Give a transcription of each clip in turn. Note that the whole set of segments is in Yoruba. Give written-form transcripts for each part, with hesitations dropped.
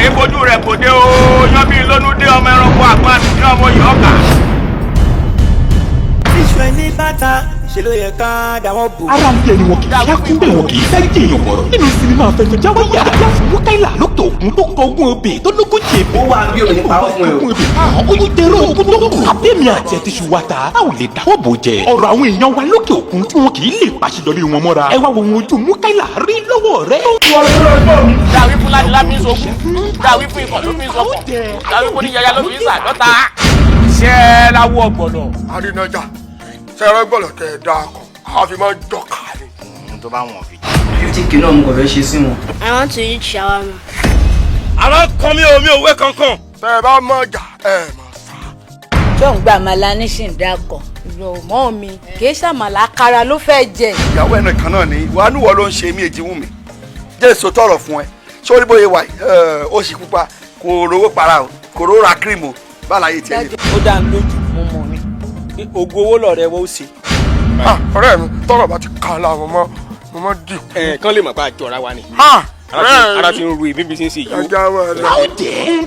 àyè fojú rẹ̀ kò dé o yan bí lónú dé ọmọ ẹranko àgbọn àti ọmọ yìí ọkà. Iṣu ẹni bàtà ṣe ló yẹ ká dáwọ́ bò. ara ń jẹ ni wọn kì í ṣáàkún bẹ́ẹ̀ wọn kì í fẹ́ jẹ́ èèyàn bọ̀rọ̀. nínú sinimá Afẹnujàwọ̀ yà láti Mukaila lókè òkun tó kọ ogún obì tó lógójì èbè. ó wà bí òní pa ó fún ẹ o. oyún tẹ̀rọ ogún tó kù. àbẹ́mi àti ẹ̀ ti ṣù wá ta. a ò lè dáwọ́ bò jẹ. ọ̀rọ̀ àwọn èèyàn wa lókè òkun tí wọn kì í lè pàṣẹdọ̀lé wọn mọ́ra. ẹ wá wo ohun ojú Mukaila rí lọ́wọ́ rẹ̀. dàwí fún ládìlá fi ń sọkún dàwí fún ikọ̀ ló fi ń sọkún dàwí fún níyàyà ló fi ń sàdọ́ta. ṣẹ́ láwọ̀ gbọ̀dọ̀. àrínájà sẹ́rẹ́ gbọ́dọ̀ tẹ̀ ẹ́ dáa kan a fi máa ń jọ kàlẹ́. tó bá wọn fi. 50k náà mo kàn fẹ́ ṣe sí wọn. I want to eat shawarma. àwọn kan mi ò wé kankan. tẹ́ ẹ bá mọ̀ jà ẹ mọ̀ sá. tó ń gba àmàlà ní ṣìǹdàkọ̀ ìrọ̀mọ́ mi kì í ṣàmàlà àkàrà ló fẹ́ jẹ. ìyàwó ẹ̀ nìkan náà ni wàá níwọ̀ ló ń ṣe mí èjì wù mí jésù tọrọ fún ẹ sórí bóyá wà ó sì pupa kò rówó para o kò rówó ra kírímù báláyé tiẹ̀ yìí. ó dá mi lójú mo mọ̀ ni ògùn owó lọ̀rẹ́ wọ́n ó ṣe. ọ̀rẹ́ mi tọrọ bá ti kàn láwọn mo mọ dì. kán lè mọ̀ pé àjọra wa ni. ara ti ń ru èmi bí ṣe ń ṣe yìí. ẹja wọn lọ.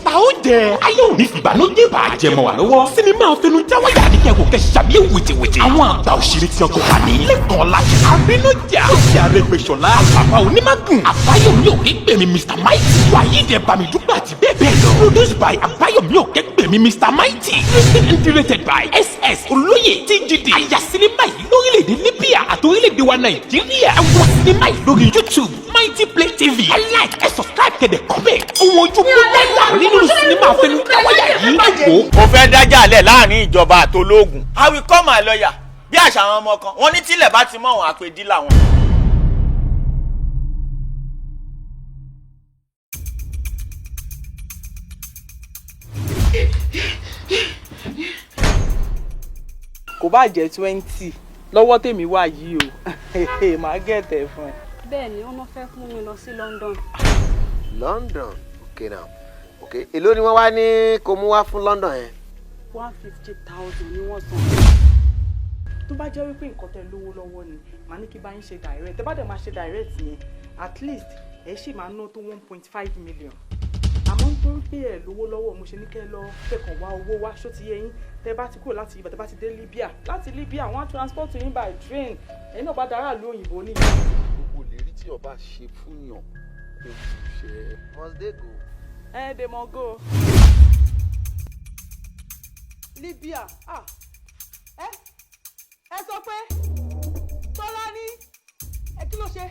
ta ó jẹ ayé òní fìbànújẹ́ bàjẹ́ mọ́ wa lọ́wọ́. sinimá Afẹnujàwọ̀ yà ni kẹ́kọ̀ọ́ kẹ́ ṣàbíyẹ̀ wìtìwìtì. àwọn àgbà òṣèré tí ọkọ̀ wà ní. lẹ́kọ̀ọ́ láti Abínújà òsì Arẹ́gbẹ́ṣọlá àbàbà onímàgùn àbáyọ̀mí òkègbèmí Mr Mighty wáyídẹ bámidúgbà àti bẹ́ẹ̀ bẹ́ẹ̀ lọ. produced by àbáyọ̀mí òkègbèmí Mr Mighty written and directed by SS olóyè TGD. àyà sinimá yìí lórílẹ̀‐èdè Libya àti orílẹ̀‐èdè wa Nàìjíríà. ẹ wá sinimá yìí lórí YouTube Mighty Play TV. ẹ like ẹ subscribe kẹ́dẹ̀ comment. ohun ojú Mukaila nínú sinimá Afẹnujàwọ̀ yà yìí. ẹ wò. mo fẹ́ dájà lẹ̀ láàrin ìjọba àtológun. I will call my lawyer bí àṣà àwọn ọmọ kan wọ́n ní tílẹ̀ bá ti mọ̀ wọ́n àpè dílà wọn. kò bá jẹ́ 20 lọ́wọ́ tèmi wà yìí o màá gẹ̀tẹ̀ fún ẹ. Bẹ́ẹ̀ ni wọ́n fẹ́ mú mi lọ sí London. London okay now okay èló ni wọ́n wá ní kó mú wá fún London yẹn. 150,000 ni wọ́n san. tó bá jẹ́ wípé nǹkan tẹ́ lówó lọ́wọ́ ni màá ní kí bá yín ṣe direct tẹ́ bá dẹ̀ máa ṣe direct yẹn at least ẹ ṣì máa ná tó 1.5 million. àmọ́ nítorí pé ẹ lówó lọ́wọ́ mo ṣe ní kẹ́ lọ fẹ́kàn wá owó wá ṣó ti yé yín tẹ́ bá ti kúrò láti ibà tẹ́ bá ti dé Libya láti Libya wọ́n á transport yín by train ẹ̀yin náà bá dára lu òyìnbó ní. gbogbo ìlérí tí ọba ṣe fún yàn kò ṣe. must they go. they must go. Libya ẹ sọ pé Tọ́lání ẹ kí ló ṣe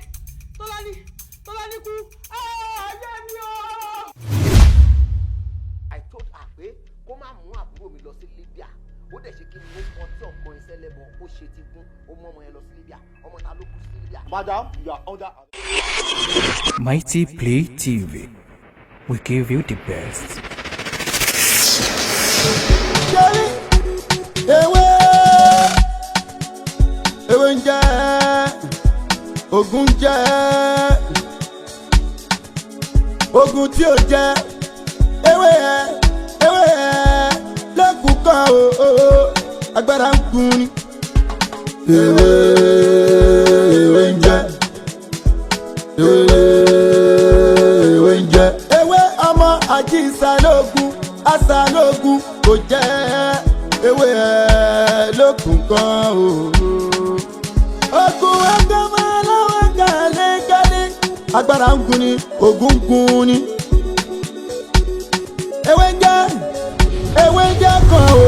Tọ́lání kú ayé mi o. I told her pé kó má mú àbúrò mi lọ sí Libya ó dẹ̀ ṣe kí ni ó kọ́ tí ọ̀gbọ́n iṣẹ́ lẹ́bọ̀ ó ṣe ti gún ó mú ọmọ yẹn lọ sí Libya ọmọ ta ló kú sí Libya. Madam, you are under. Mighty Play TV, we give you the best. Ewé ń jẹ́ ogun jẹ́ ogun tí ó jẹ́ ewé ẹ̀ lẹ́kùn kan o agbára ń kun ni. Ewé ń jẹ́ ewé ń jẹ́ ewé ọmọ àjíṣàlógún àṣàlógún kò jẹ́ ewé ẹ̀ lẹ́kùn kan o. Ogun ẹgbẹ́ máa lọ́wọ́ gàlégàlé agbára ń kun ni ogun ń kun ni. Ewé ń jẹ́ kan o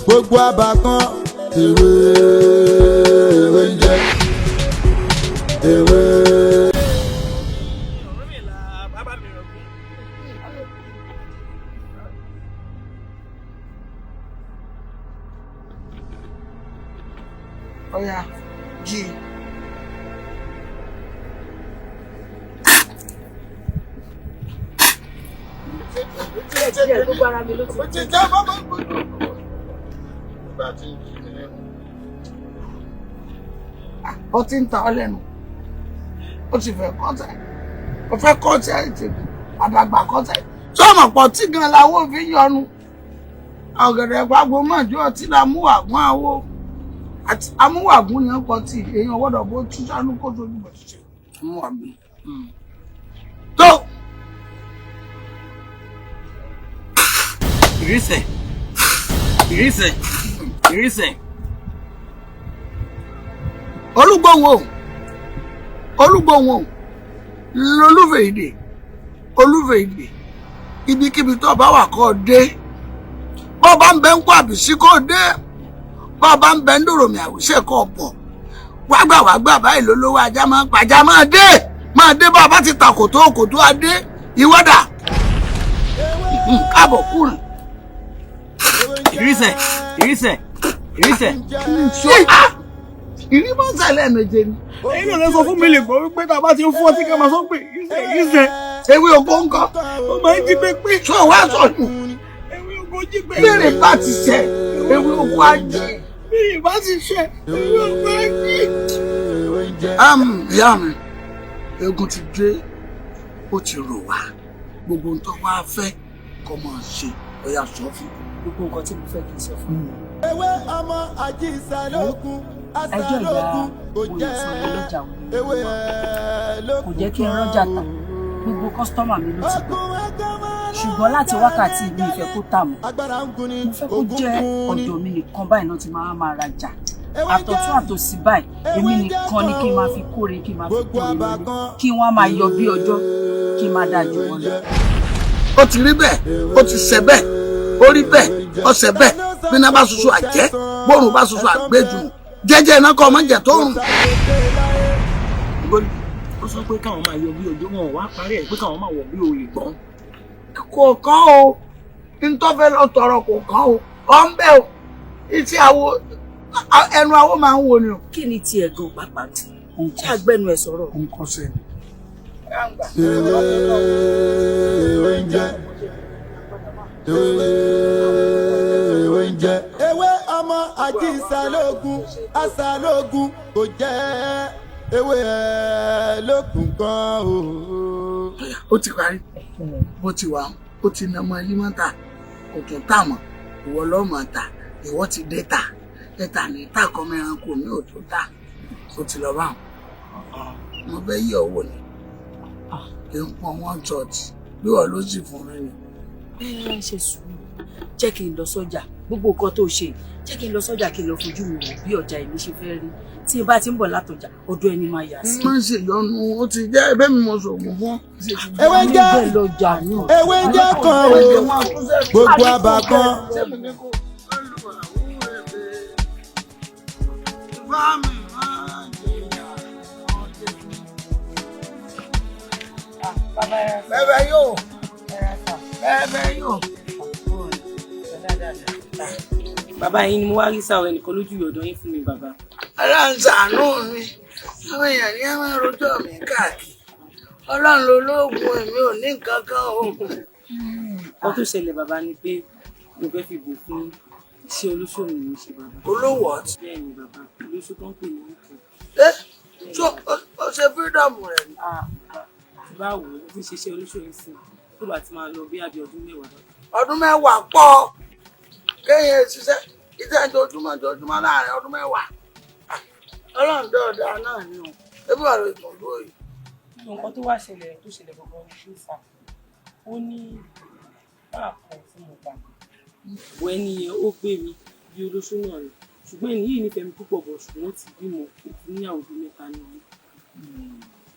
gbogbo àbá kan ewé ń jẹ́ ewé. Ọ̀yá jí. Gbogbo ara mi ló ti. Ó ti ń ta ọ lẹ́nu. Ó ti fẹ́ kọ́tẹ̀. Ó fẹ́ kọ́tẹ̀ àìtì. Àdàgbà kọ́tẹ̀. Sọ́mọ̀ pọ̀ tí gan làwọn òfin yọnu. Ọ̀gẹ̀dẹ̀ gbàgbọ́ mọ̀jú ọtí la mú àgbọ̀n àwo. Àti amúwàgún ni ọkọ̀ tí èèyàn gbọ́dọ̀ bó tú sánú kó tó dùbọ̀ ṣiṣẹ́. Amúwàgún. Tó ìrísẹ̀ olúgbòhùn olúfẹ́ ìdè ibikíbi tó bá wà kó dé bó bá ń bẹ ń kó àbísí kó dé bó bá ń bẹ ń dòròmì àwùṣe kó bọ̀ wágbà báyìí lólówó ajá máa ń pàjá máa dé bá bá ti ta kòtó adé ìwọ́dà káàbọ̀ kúrò. ìrísẹ̀ ìrí máa ń sàlẹ̀ méje ni. ẹ̀yin náà lè sọ fún mi lè gbọ́ wípé tá a bá ti ń fún ọtí ká máa sọ pé ìrísẹ̀. ewé ògbó nǹkan ó máa ń jí pépé. sọ wá sọnù. ewé ògbó jí pépé. bẹ́ẹ̀rẹ̀ bá ti ṣẹ ewé ògbó á jí. bẹ́ẹ̀rẹ̀ bá ti ṣẹ ewé ògbó á jí. ìyá mi eégún ti dé ó ti rò wá gbogbo ohun tó wá fẹ́ kó máa ṣe ọ̀yà sọ fún gbogbo nǹkan tí mo fẹ́ kí n sọ fún mi. ewé ọmọ àjíṣàlógún àṣàlógún kò jẹ́ ewé lókun kò jẹ́ kí n rọ́jà tà gbogbo kọ́sítọ́mà mi ló ti gbọ́ ṣùgbọ́n láti wákàtí mi ìfẹ́ kó tà mọ́ mo fẹ́ kó jẹ́ ọ̀dọ̀ mi nìkan báyìí náà ti máa rajà àtọ̀tún àtòsí báyìí èmi nìkan ni kí n máa fi kóre kí n máa fi kóre lórí kí wọ́n máa yọ bí ọjọ́ kí n máa dájú wọn lọ. ó ti rí bẹ́ẹ̀ ó ti ṣe bẹ́ẹ̀ ó rí bẹ́ẹ̀ ó ṣe bẹ́ẹ̀ bí iná bá ṣoṣo àjẹ́ bóòrùn bá ṣoṣo àgbéjù jẹ́jẹ́ iná kọ́ ọmọ jẹ́ tó rùn. ó sọ pé káwọn máa yọ bí ọjọ́ wọn wá parí ẹ̀ pé káwọn máa wọ̀ bí òòlì gbọ́n. kò kán o ntọ́fẹ́ lọ tọrọ kò kán o ọ̀ ń bẹ́ o ìtì àwo ẹnu àwo máa ń wo ni o. kí ni tiẹ̀ gan pàápàá tí àgbẹ̀nu ẹ̀ sọ̀rọ̀. nǹkan ṣe ni. ewé ọmọ àjíṣàlógún àṣàlógún kò jẹ́ ewé lókun kan o. ó ti parí bó ti wà ó ti nà ọmọ ilé mọ́ta kò tún tà mọ́ ìwọ lọ́mọ ta ìwọ ti dé ta ẹ̀ta ní ìtàkọ́ mẹ́ran kò ní òtún ta ó ti lọ báwọn mo fẹ́ yí ọwọ́ ni kí n pọn wọn church bí wọ́n ló sì fún mi ni. ẹ ṣe sùúrù jẹ́ kí n lọ sọ́jà gbogbo nǹkan tó ṣe jẹ́ kí n lọ sọ́jà kí n lọ fojú mi wò bí ọjà èmi ṣe fẹ́ rí tí n bá ti ń bọ̀ látọjà ọdún ẹni máa yà sí. má ṣe yọnu ó ti jẹ́ ẹ̀bẹ̀ mi mo sògùn fún. ewé jẹ́ kan o gbogbo àbá kan. bẹ́ẹ̀ yóò bàbá yín ni mo wá rí sáwọn ẹnìkan lójú ọ̀dọ̀ yín fún mi bàbá. aláǹsàánú mi àwọn èèyàn ní àwọn rojọ́ mi káàkiri ọlọ́run ló lóògùn èmi ò ní nǹkan kan oògùn. ó tó ṣẹlẹ̀ bàbá ni pé mo fẹ́ fi bò fún iṣẹ́ olóṣòwò ní ṣe bàbá. olówó ọtí. bẹ́ẹ̀ ni bàbá olóṣù tó ń pè ní ìkọ. tó o ṣe fírídọ̀mù rẹ̀ ni. báwo ló fi ṣiṣẹ́ olóṣòwò sí tó bá ti máa lọ bí àbí ọdún mẹ́wàá. ọdún mẹ́wàá pọ̀ kéèyàn ṣiṣẹ́ iṣẹ́ ojoojúmọ́ láàrin ọdún mẹ́wàá ọlọ́run dọ́ọ̀dá náà ni o ebi wà lórí ìtàn lóyè. nǹkan tó wá ṣẹlẹ̀ gbọ̀ngàn ní ṣùfà ó ní máa kàn fún mo gbà bọ ẹni yẹn ó gbé mi bí olóṣù náà ni ṣùgbọ́n ẹni yìí nífẹ̀ẹ́ mi púpọ̀ bọ̀ ṣùgbọ́n ó ti bímọ òkú ní àwọn ọdún mẹ́ta ni wọn.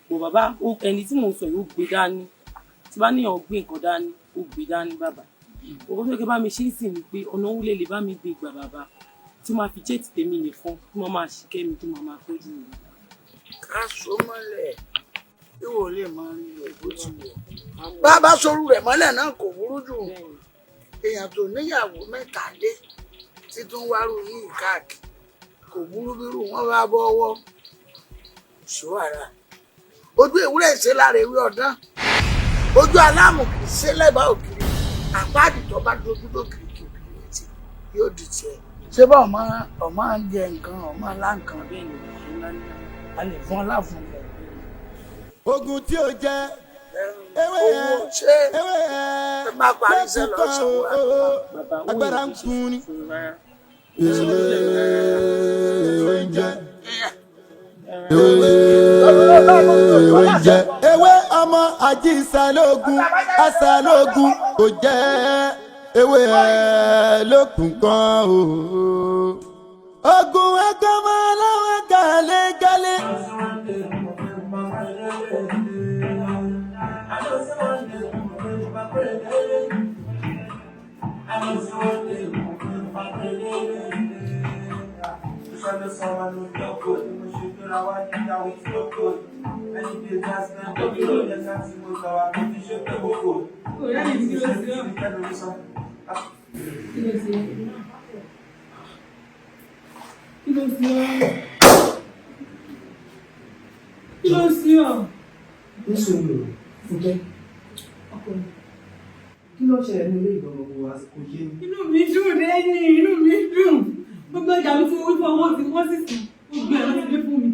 bọ̀ bàbá ẹni tí mò ń sọ yìí ó gbé dání tí bá níyàn gbé nǹkan dání ó gbé dání bàbá òkú tó kẹ́ bá mi ṣe é sì ni pé ọ̀nà wúlé lè bá mi gbé ìgbà bàbá tí máa fi jẹ́ẹ̀tì tèmi nìkan tí wọ́n máa ṣìkẹ́ mi tó máa tọ́jú mi. ká so mọ́lẹ̀ tí wò lè máa rí rẹ̀ bó ti wọ̀. bá a bá sorú rẹ̀ mọ́lẹ̀ náà kò burú jù èèyàn tó níyàwó mẹ́ta dé títún wárú yìí káàkiri kò burú bírú wọn bá bọ́wọ́ ṣòwàrà ojú ewúrẹ́ ṣe lára ewé ọ̀dán ojú aláàmù kì í ṣe lẹ́bàá òkiri àpáàdì tó bá dojú lókiri kìkì létí yóò di tiẹ̀. ṣé bá ọmọ ń jẹ nǹkan ọmọ ńlá nǹkan bẹ́ẹ̀ ni a lè fún ọ láfún rẹ. ogun tí ó jẹ ewé ẹ máa parí iṣẹ́ lọ́sàn-án agbára ń kun ni. ewé ọmọ àjíṣàlógún àṣàlógún kò jẹ́ ewé ẹ̀ lókun kan o. Ogun ẹ̀ka máa láwọn gàlégàlé. Kí ló sí ọ? Nísòro Fúnkẹ́. Kí ló ṣẹlẹ̀ ní ilé ìgbọ̀n gbogbo àsìkò yé mi? Inú mi dùn lẹ́yìn, inú mi dùn. Gbogbo ìjà mi fún wípé owó ti wọ́n sì sí gbogbo ẹ̀ ló ti dé fún mi.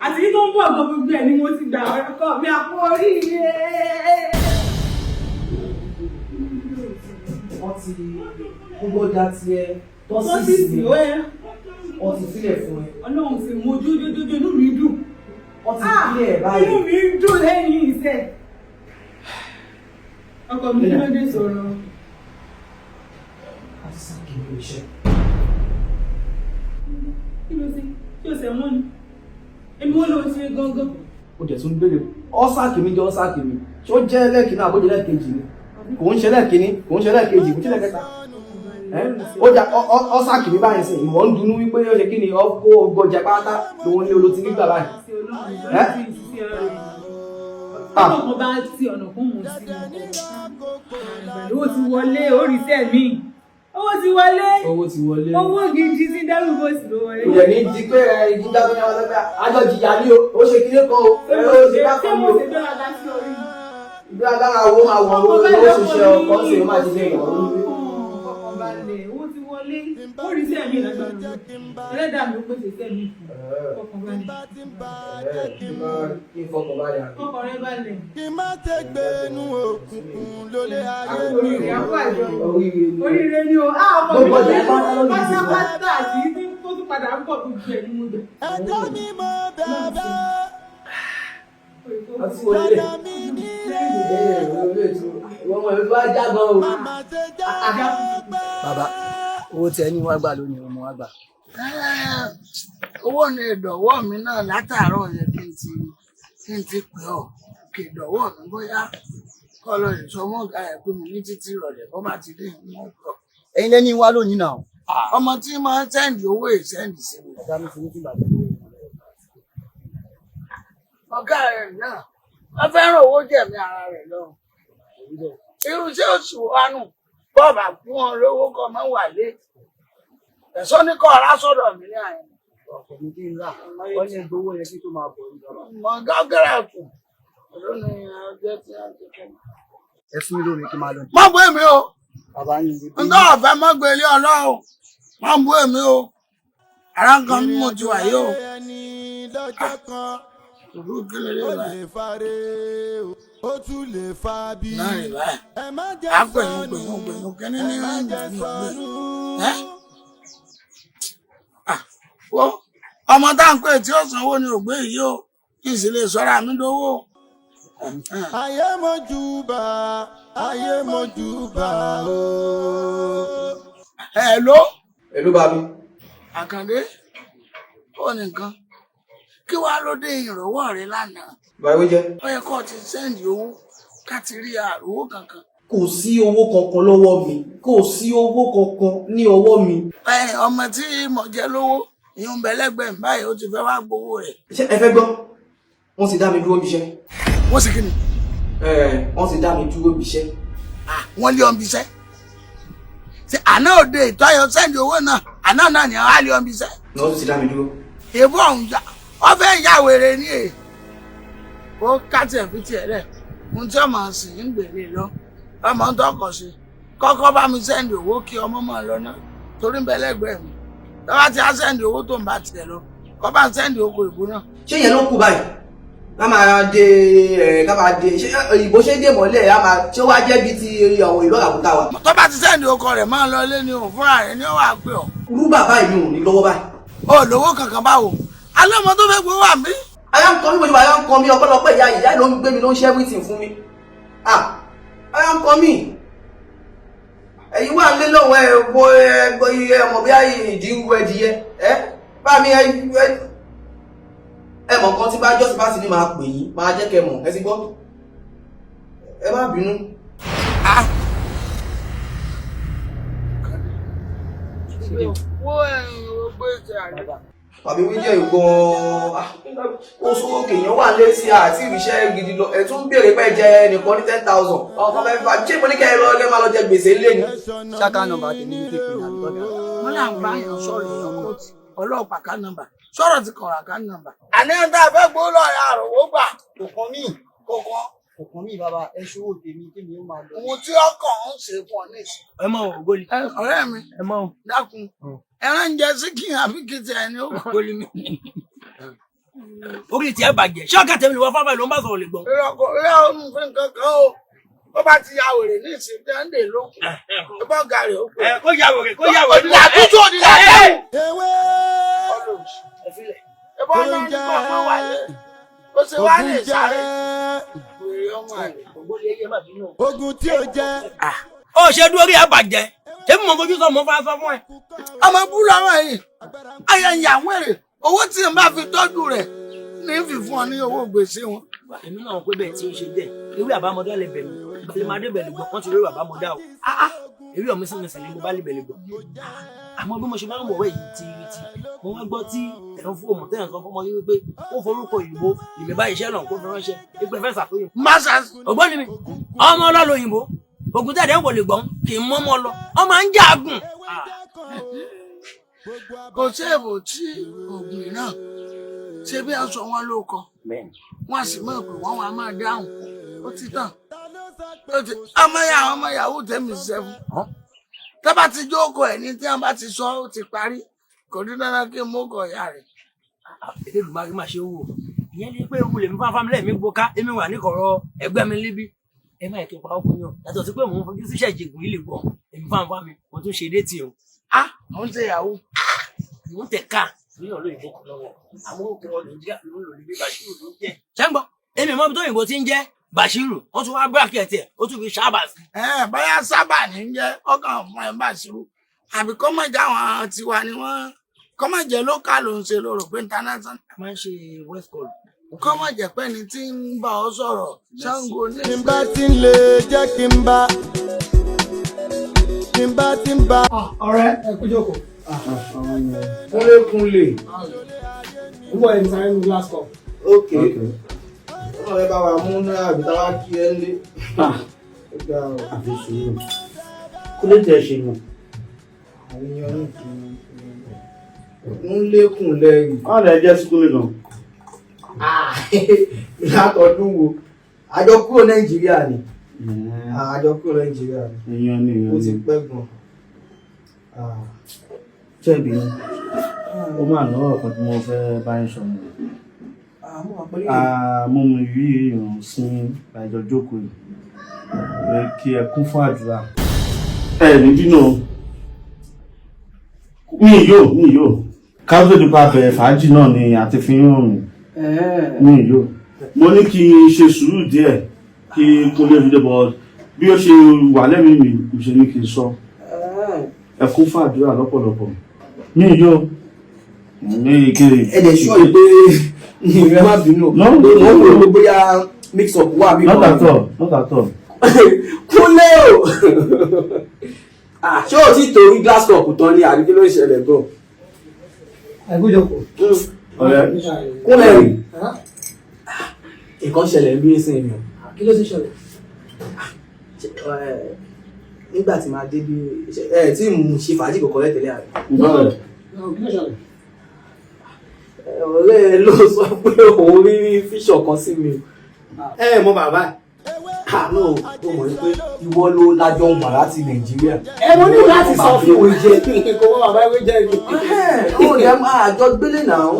Àti kí tó ń bọ̀ gan gbogbo ẹ̀ ni mo ti gbà ọkọ mi àpò oríire. Wọ́n ti gbogbo ọjà tiẹ̀ tọ́sísì wọ́n ti sílẹ̀ fún ẹ. Ọlọ́run sì mú ojoojoojú inú mi dùn. Wọ́n ti sílẹ̀ báyìí. Inú mi dùn lẹ́yìn iṣẹ́. Ọkọ mi ló dé sọ̀rọ̀. Àti sàkíní iṣẹ́. Kí ló ṣe? Kí o ṣe wọ́n ni? Èmi wọ́n lọ ṣe gangan. Ó dẹ̀ tún béèrè ọ́sàkì mi jẹ́ ọ́sàkì mi. Ṣé ó jẹ́ lẹ́ẹ̀kínní àbójẹ́ lẹ́ẹ̀kejì ni? Kò ń ṣe lẹ́ẹ̀kínní, kò ń ṣe lẹ́ẹ̀kejì, kò ń ṣe lẹ́ẹ̀kẹta. Ó jà ọ́sàkì mi báyìí sìn, ìwọ ń dunú wípé ó ṣe kí ni ọkọ̀ gbọ́jà pátá lòun ní olóòtú nígbà báyìí. Ọkọ̀ bá ti ọ̀nà kún mú sí owó ti wọlé oríṣẹ́ mi. Owó ti wọlé. Owó gidi sí dárúgbó sí ló wọlé. Ìyẹn ní di pé ìdíjà tó ní wọn lọ́pẹ́ àjọ jìyà ní o, ó ṣe kílé kan o, ẹ̀rọ ṣe bá kan ní o. Ìgbé agbára owó máa wọ̀ owó ṣiṣẹ́ ọkọ̀ ṣe máa ti lé ìyàwó nílé. Owó ti wọlé oríṣẹ́ mi lágbára lọ. Ẹlẹ́dàá mi ó pèsè iṣẹ́ mi fún ọkọ̀balẹ̀. Ọkọ̀rẹ́ balẹ̀. Kí má tẹ gbẹnu òkùnkùn lólé ayé. Oríire ni o. Ọkọ̀ mi pátápátá àti tó tún padà ń bọ̀ gbogbo ẹ̀ ní mo bẹ̀. Ẹjọ́ mi mọ bẹ̀bẹ̀. Padà mi nílé. Ìwọ̀n mọ̀ ìfẹ́ ajá gan o. Bàbá, owó tí ẹni wá gbà lónìí ọmọ wá gbà. Owó ni ìdọ̀wọ́ mi náà látàárọ̀ yẹ kí n ti pè ọ́ kí ìdọ̀wọ́ mi bóyá kọ́ lọ ìṣọmọ́ ọ̀gá ẹ̀ pé mo ní títí ìrọ̀lẹ́ bọ́ bá ti dé ìmú ọ̀pọ̀. Ẹ̀yin lẹ́ni wá lónìí náà. Ọmọ tí máa ń sẹ́ǹdì owó ìsẹ́ǹdì sí mi. Ọ̀gá mi fi ní kí bàbá. Ọ̀gá rẹ̀ náà, wọ́n fẹ́ràn owó jẹ̀mí ara rẹ̀ lọ. Irú iṣẹ́ oṣù wánù bọ́ọ̀bà fún wọn lówó kọ́ máa wà lé. Ẹ̀sọ́ ní kọ́ ọ̀rá sọ́dọ̀ mi ní àyẹ̀wò. Ọ̀pọ̀ mi kí n rà. Wọ́n ní gbowó yẹn kí tó máa bọ̀ ìjọba. Mọ̀ gágẹ́rẹ́ ọ̀tún. Lónìí ọjọ́ tí a ti kẹ́. Ẹ fún mi lómi kí n máa lọ. Má bú èmi o. Bàbá yín lè bí. Ǹjọ́ ọ̀fẹ́ mọ́ gbé ilé ọlọ́run. Má bú èmi o. Ara nǹkan mi mo ti wà yìí o. Ìlú kílè lè rà. Ó tún lè fa bí. Náà rè báyìí. Àpẹ̀yìn kẹ́ni ní ìgbé. Wọ́n ọmọ táǹkó tí ó sanwó ni ògbé yìí o. Kí n sì lè sọ́ra mi lówó. Ayé mojúbà, ayé mojúbà o. Hello. Hello bàbí. Àkàndé, ó nìkan. Kí wàá ló dé ìrànwọ́ rẹ lánàá? Báwo jẹ́? Ó yẹ kó o ti sẹ́ǹdì owó ká ti rí àròwó kankan. Kò sí owó kankan lọ́wọ́ mi. Kò sí owó kankan ní ọwọ́ mi. Ọmọ tí mo jẹ lówó, ìyún bẹ̀lẹ́gbẹ̀ẹ́ báyìí ó ti fẹ́ wá gbowó rẹ̀. Ṣé ẹ fẹ́ gbọ́? Wọ́n ti dá mi dúró bíṣẹ́. Wọ́n sì kí ni? Wọ́n ti dá mi dúró bíṣẹ́. Wọ́n lé ọ́n bíṣẹ́. Ṣé àná òde ìtọ́yọ sẹ́ǹdì owó náà, àná náà ni wọ́n á lé ọ́n bíṣẹ́. Wọ́n ti dá mi dúró. Èbú ọ̀hún jà, wọ́n fẹ́ yà wèrè ní èyí. Ó kátì ẹ̀ fi tiẹ̀ rẹ̀. Ohun tí ọmọ sì ń gbèrè lọ, ọmọ tó kọ̀ sí. Kọ́kọ́ bá mi sẹ́ǹdì owó kí ọmọ máa lọ náà. Torí ń bẹ lẹ́gbẹ̀ẹ́ mi. Tọ́wá ti á sẹ́ǹdì owó tó ń bá tiẹ̀ lọ. Kọ́ bá ń sẹ́ǹdì oko ìbò náà. Ṣé ìyẹn ló kù báyìí? Ká máa dé ká máa dé ṣé ìbò ṣe dé mọ́lẹ̀ á máa ṣé wá jẹ́ bí ti àwọn ìlú àbúkà wa. Tó bá ti sẹ́ǹdì oko rẹ̀ máa lọ ilé ni òun fúnra rẹ̀ ni ó wà pé ọ̀. Irú bàbá ìlú ò ní lọ́wọ́ báyìí. Ó lówó kankan báwo? Alẹ́ ọmọ tó fẹ́ gbowó wà mí. Ayá ń kọ́ mi bójú ayá ń kọ́ mi ọpẹ́lọpẹ́ ìyá ló ń gbé mi ló ń ṣe everything fún mi. Ayá ń kọ́ mi. ẹ̀yin wà nílé lọ́wọ́ ẹgbọ́ iye ọmọ bí ayé ìdí ń wẹ́ di yẹ bá mi ẹ mọ̀ kan tí bá jọ́sí bá sì ní máa pè yín máa jẹ́ kẹ́ mọ̀ ẹ ti gbọ́ ẹ má bínú. Àbí wíjẹ́ ìgbọ́n oṣù òkè èèyàn wà lé sí àti ìrìṣẹ́ gidi lọ ẹ̀ tún béèrè pé jẹ nìkan ní 10,000 ọkọ̀ mẹ́fà ṣé mo ní kẹ́ ẹ lọ kẹ́ máa lọ jẹ gbèsè lé ni. ṣáká nọ́mbà tèmi ní kékeré àbúrò wọn là ń bá yàn sọ̀rọ̀ èèyàn kóòtù ọlọ́pàá ká nọ́mbà sọ̀rọ̀ ti kọ̀ọ̀rọ̀ ká nọ́mbà. àní ẹ̀ ń tà fẹ́ gbó lọ́ọ̀yà àròwó gbà kòkan mí kòkan mí bàbá ẹ ṣòwò tèmi kí mi ó máa lọ. ohun tí ọkàn ń ṣe fún ọ nísìn. ẹ mọ ògbólì. ọ̀rẹ́ mi ẹ mọ dákun ẹran jẹ sí kí n àbí kí tiẹ̀ ní ògbólì mi. orí tiẹ̀ bàjẹ́ ṣé ọ̀gá tẹ̀mí ló wá fáfá ló ń bá sọ̀rọ̀ lè gbọ́. ìrọ̀kọ̀ ìyá òun fún nǹkan kan o ó bá ti ya wèrè ní ìsìn dẹ́ndé lókun ó bá ga rẹ̀ ó pè. kó ya wèrè kó ya wèrè. àtúntò ní láti. ẹbọ náà ní kò mọ wáyé ó ṣe wá lè sáré wèrè ọmọ rẹ ògbólé yé má bínú. ogun tí ó jẹ. ó ṣe dúró rí àbàjẹ́ ṣé mo kojú sọ mo fà sọ fún ẹ. ọmọ búrú àwọn yìí ayẹyẹ àwọn èrè owó tí n bá fi tọ́jú rẹ̀ ní fífún ọ ní owó gbèsè wọn. èmi náà pé bẹ́ẹ̀ tí ó ṣe bẹ́ẹ̀ ewé àbámọ́dá lè bẹ̀rù balẹ̀ máa dé bẹ̀rù gbọ́ wọ́n ti rí àbámọ́dá o ewé ọ̀mí sí nìsín ni mo bá lè bẹ̀rù gbọ́. àmọ́ bí mo ṣe máa ń wọ̀wé yìí ti mo wá gbọ́ tí ẹ̀rọ fún òmùtẹ́ nǹkan fọmọ yín wípé ó forúkọ ìbò ìlẹ̀ bá iṣẹ́ náà kó fi ránṣẹ́ ẹgbẹ́ fẹ́ ṣàfihàn. masas ògbóni mi ọmọ ọlọ́lọ́ òyìnbó ògùn tẹ̀dẹ̀ ń wọlé gbọ́n kì í mọ́ ọmọ lọ ọmọ ń jágùn. kò sí èbò tí ògùn náà ṣe bí aṣọ wọn ló kọ wọn sì mọ̀ pé wọn wà máa dáhùn ó ti tàn ọmọ yahoo tẹ̀mí sẹ́fún tẹ́bà ti jókòó ẹ̀ ní tí wọ́n bá ti sọ ó ti parí kò ní dandan kí n mú ọkọ̀ ìyá rẹ̀. Elédùmarè máa ṣe wò ìyẹn ni pé ewu lèmi fáfá mi lẹ́ẹ̀mí gbóká èmi wà ní kọ̀rọ̀ ẹgbẹ́ mi líbí ẹ má yẹ kí n pa ọkùnrin yàn yàtọ̀ sí pé mò ń fojú síṣẹ́ ìjẹ̀gùn yìí lè gbọ́ èmi fáfá mi mo tún ṣe déètì o. àwọn ṣe yahoo. mò ń tẹ̀ ká ní ọ̀lọ́ ìbò kan lọ́wọ́ àwọn òkè ọ̀ nàìjíríà ló ń lò níbi Bashiru ló ń jẹ́. ṣé ń gbọ́ èmi mọ́ bí tó òyìnbó ti ń jẹ́ Bashiru wọ́n tún wá bírákẹ̀tì ẹ̀ ó tún fi sábà sí. bóyá sábà ní jẹ́ ọkàn fún ẹ Bashiru àbí kọ́mọ̀jà àwọn tiwa ni wọ́n kọ́mọ̀jẹ̀ local ló ń ṣe lóru pé international. a máa ń ṣe west coast. kọ́mọ̀jẹ̀ pé ni tí ń bá ọ sọ̀rọ̀ Ṣàngó ní. tí n bá ti ń lè jẹ́ kí n bá tí n bá ti ń bá. ọ̀rẹ́ ẹ kú jókòó. kúnlé ń bọ̀ ẹni sáré ní glass cup. ok ọmọ rẹ bá wa mú náà àbí táwa kí ẹ ń lé. àfi sùúrù kó lè tẹ̀ ṣe nù. àwọn èèyàn ń lékùn lẹ́yìn. wọ́n lè jẹ́ síkúlì gan. látọdún wo àjọ kúrò Nàìjíríà ni àjọ kúrò Nàìjíríà ni èèyàn ni ó ti pẹ́ gan. jẹ́bi ó máa lọ́rọ̀ kan tí mo fẹ́ bá ń sọ̀rọ̀. mo mú ìrí ìrùn sí àjọ jókòó yìí kí ẹ kún fún àdúrà. ẹ ní bínú mi yóò káfíńtì nípa bẹ̀rẹ̀ fàájì náà ni àti fi ń hàn mí yóò mo ní kí n ṣe sùúrù díẹ̀ kí kúnlé fi débọ̀ bí ó ṣe wà lẹ́mìí mi kò ṣe ní kí n sọ ẹ kún fún àdúrà lọ́pọ̀lọpọ̀ mi yóò ní ìkéré. ẹ lè sọ pé ìrẹ́ má bínú ló ń bóyá mix up wà bí. not at all. kúnlé o ṣé o ti torí glass cup tán ni àdúgbò ló ń ṣẹlẹ̀ gan. ẹgbẹ́jọpọ̀ kúnlẹ̀ rí nǹkan ṣẹlẹ̀ bí ẹsẹ̀ mi. kí ló ti ṣẹlẹ̀. nígbà tí màá dé bí tí mo ṣe fàájì kọ̀ọ̀kan lẹ́tẹ̀lẹ́ rẹ̀. ọ̀rẹ́ ló sọ pé òun rí fíṣọ̀ kan sí mi. mọ bàbá àánú ó mọ̀ pé ìwọ ló lájọ ń wà láti Nàìjíríà. mo ní láti sọ fún òun jẹ kí n kò wọ́n bàbá ìwé jẹ́ ìlú. ó lè máa jọ gbélé náà ó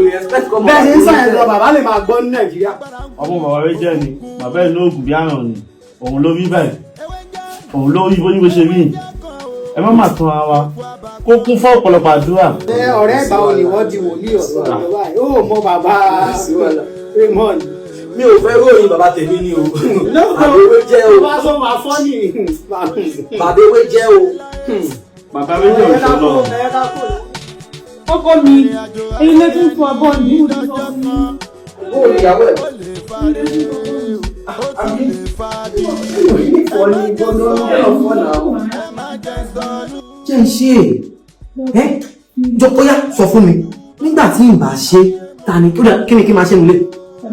lè expect kọ́ mọ́. bẹ́ẹ̀ ni sáyẹn lọ bàbá lè máa gbọ́ ní Nàìjíríà. ọmọ bàbá rẹ jẹ́ ni bàbá ẹ̀ ní oògùn bí àrùn ni òun ló rí bẹ́ẹ̀ òun ló rí bó ṣe rí ẹ má má tán ara wa kó kún fún ọ̀pọ̀lọpọ̀ àdúrà. ọ̀rẹ́ ìgbà wo ni wọ́n di wòlíì ọ̀sán ìjọba yìí ó mọ bàbá Raymond mi ò fẹ́ ròyìn bàbá tèmi ni o àbúrò jẹ́ o máa fọ́ ní bàbá ewé jẹ́ o. Bàbá méjì ò sọ náà. Ọkọ mi, èyí lè tún fún abọ́ ní ìlú tó fún mi. Ó ìyàwó ẹ̀. Jẹ́ ń ṣe é. Jọ̀kọ́yá sọ fún mi, nígbà tí n bá ṣe, ta ni kí ni kí máa ṣe nílé?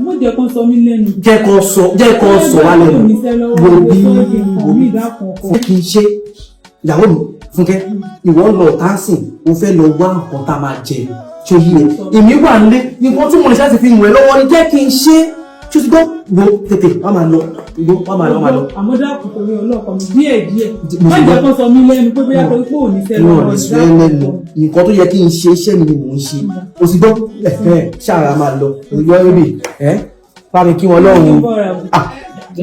Mo jẹ́ kó sọ mí lẹ́nu. Jẹ́ kó sọ wá lẹ́nu. Wo bí kì í ṣe ìyàwó mi Fúnkẹ́, ìwọ lọ táàsìn, o fẹ́ lọ wá nǹkan tá a máa jẹ tí ó yí ẹ. Èmi wà nílé, nǹkan tí mo lè ṣáà ti fi rìn ẹ lọ́wọ́ ni jẹ́ kí n ṣe. Ṣé o ti gbọ́? Wo tètè, wá máa lọ. Wá máa lọ. Àmọ́ dákun torí ọlọ́kọ mi díẹ̀. Má jẹ́ kó sọ mí lẹ́nu pé bóyá torí pé ò ní sẹ́ lọ́wọ́ lẹ́nu. Nǹkan tó yẹ kí n ṣe iṣẹ́ mi ni mò ń ṣe. O ti gbọ́? Ṣáà máa lọ. Òyìnbó ẹ̀rọ bá mi kí wọn lọ́hùn.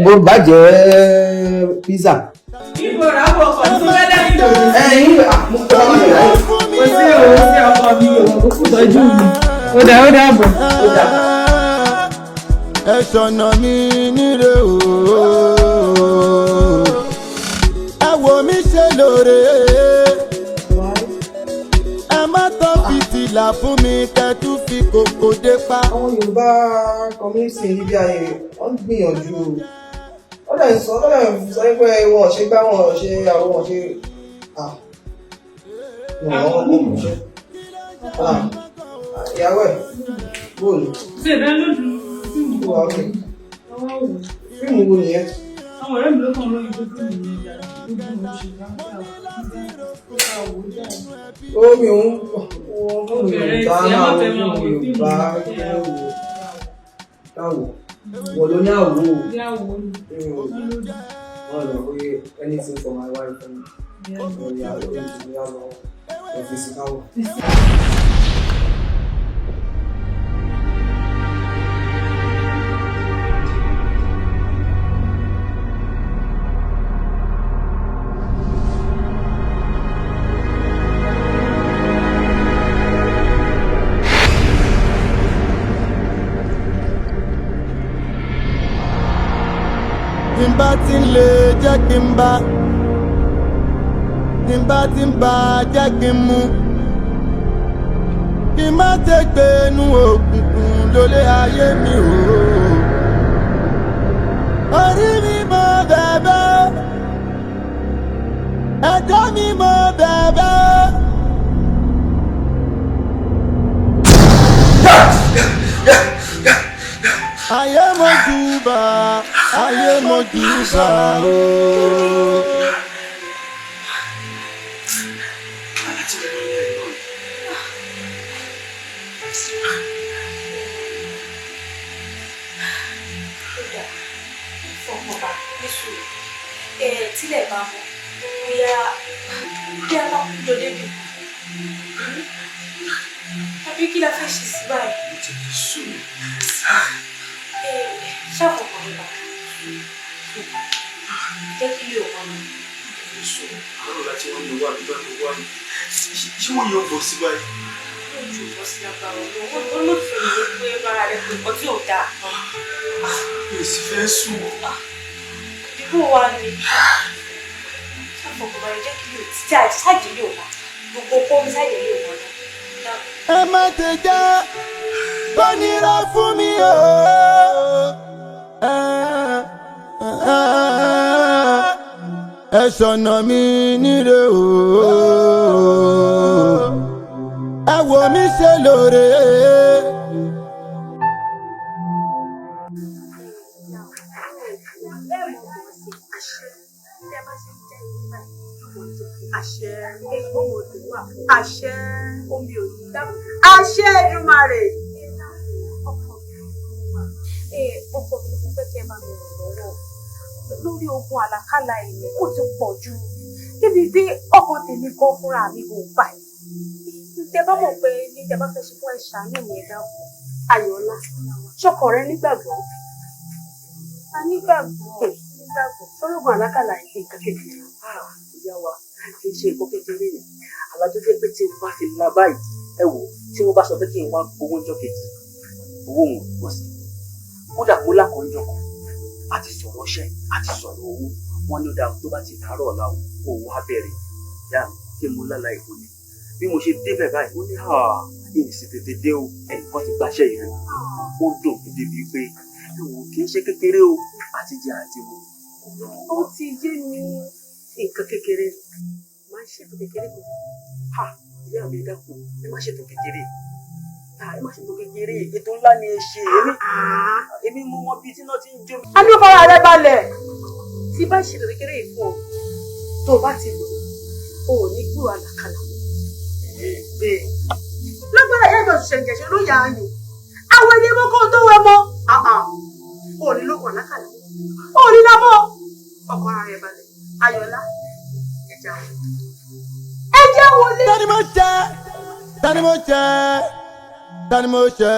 Mo bàjẹ́ pizza. Ibo rà bọ̀ kọ̀ tó fẹ́ lẹ́yìn lò. Ẹ̀yin àmúkọ́ mi rẹ̀. Kò sí ọkọ mi ò kú tọ́jú mi. Ó dàbọ̀. Ẹ ṣọ̀nà mi níre o. Ẹ wò mí ṣe lóore. Ẹ má tán fìtílà fún mi kẹ́tù fi kòkò dé pa. Àwọn Yorùbá community níbi ayé wọ́n gbìyànjú. Wọ́n lè sọ pé wọn ò ṣe gbá wọn ò ṣe àwọn wọn ṣe. Ìyàwó ẹ̀ bóòlù. Ṣé ìdá lójú fíìmù wà ókè? Fíìmù wo nìyẹn? Àwọn ọ̀rẹ́ mi ló kàn lóyún tó fíìmù yẹn dára. Omi òun Yorùbá máa wo fíìmù Yorùbá káwò. Wọ́n ló ní àwò. Wọ́n lọ pé anything for my wife and ìyá lórí ìdílé àlọ́ ẹ̀fíìsì káwò. Bá ti ń lè jẹ́ kí n bá tí n bá ti ń bá jẹ́ kí n mú kí n má tẹ̀gbẹ́ inú òkùnkùn lólé ayé mi o. Orí mi mo bẹ̀bẹ̀, ẹ̀dá mi mo bẹ̀bẹ̀. Ayé mo júbà, ayé mo júbà o. Tílẹ̀ bá mọ́, bóyá bí a bá kú jọ débi. Àbí kí la fẹ́ ṣe sí báyìí? Ṣàfọ̀kàn mi bá. Jẹ́ kí lè ọ̀pọ̀ mi. Àwọn láti wọ́n lè wá nígbà tó wá ní. Ṣé wọ́n yóò bọ̀ sí báyìí? Yóò bọ̀ sí agbára ọ̀gbọ̀n. Olóòfin mi ló gbé bára rẹ̀ pé nǹkan tí ò dáa. Mi ò sì fẹ́ sùn. Ìbú wa ni. Ṣàfọ̀kàn mi jẹ́ kí lè títí àìsáàjì lè wà. Gbogbo kó mi sáàjì lè wà náà. Ẹ má ti jẹ́ bọ́nira fún mi o. Ẹ ṣọ̀nà mi níre o. Ẹ wò mí ṣe lóore. Àṣẹ ohun òdùnúwà, àṣẹ omi òdùnúwà, àṣẹ Èdùmàrè. Ọkọ mi ló fẹ́ kí ẹ máa mi ràn lọ́wọ́ lórí ogun àlàkálà ẹ̀mí ó ti pọ̀ jù níbi bí ọkàn tèmi gan fúnra mi kò gbà yìí. Tẹ bá mọ̀ pé ní tẹ bá fẹ́ ṣe fún ẹ̀ṣà ní ìyẹn dáhùn Ayọ̀ọ́lá ṣọkọ rẹ nígbàgbọ́. A nígbàgbọ́ sọ́lọ́gùn àlàkálà ẹ̀mí nǹkan kékeré. Ìyá wa kì í ṣe nǹkan kékeré rẹ̀ alájọ jẹ́ pé tí n bá fi la báyìí ẹ wò tí wọ́n bá sọ pé kí n wá owó ọjọ́ kejì owó òun pọ̀ sí kódà kó lákọ̀ọ́jọ́ kan àti sọ̀rọ̀ ọṣẹ́ àti sọ̀rọ̀ owó wọ́n ní ó dáa tó bá ti dàárọ̀ ọ̀la kó o wá bẹ̀rẹ̀ yá kí mo lálàá ìbò ni bí mo ṣe débẹ̀ báyìí ó ní èyí sì tètè dé o ẹnìkan ti gbàṣẹ́ yìí rẹ̀ ó dùn mí débi pé ẹ̀wọ̀n kì í ṣe kékeré o àti jẹ àti mu. ó ti yé mi nǹkan kékeré máa ń ṣètò kékeré kan ìyá mi dákun ẹ má ṣètò kékeré ẹ má ṣètò kékeré ètò ńlá ni ẹ ṣe èmi mú wọn bíi tí náà ti ń jó mi. a ní ó fara rẹ balẹ̀ tí bá ṣètò kékeré yìí fún ọ tó o bá ti lò ó ò ní gbúrò àlàkalà lágbára ìyá ìjọ ṣẹ̀ǹgẹ̀ṣẹ̀ ló yà á yùn àwọn ẹni mọ́kọ́ tó wẹ mọ́ ò ní lókun àlákàlà ò ní lábọ́ ọkọ̀ ara rẹ̀ balẹ̀ Ayọ̀lá ẹja wọlé. tani mo jẹ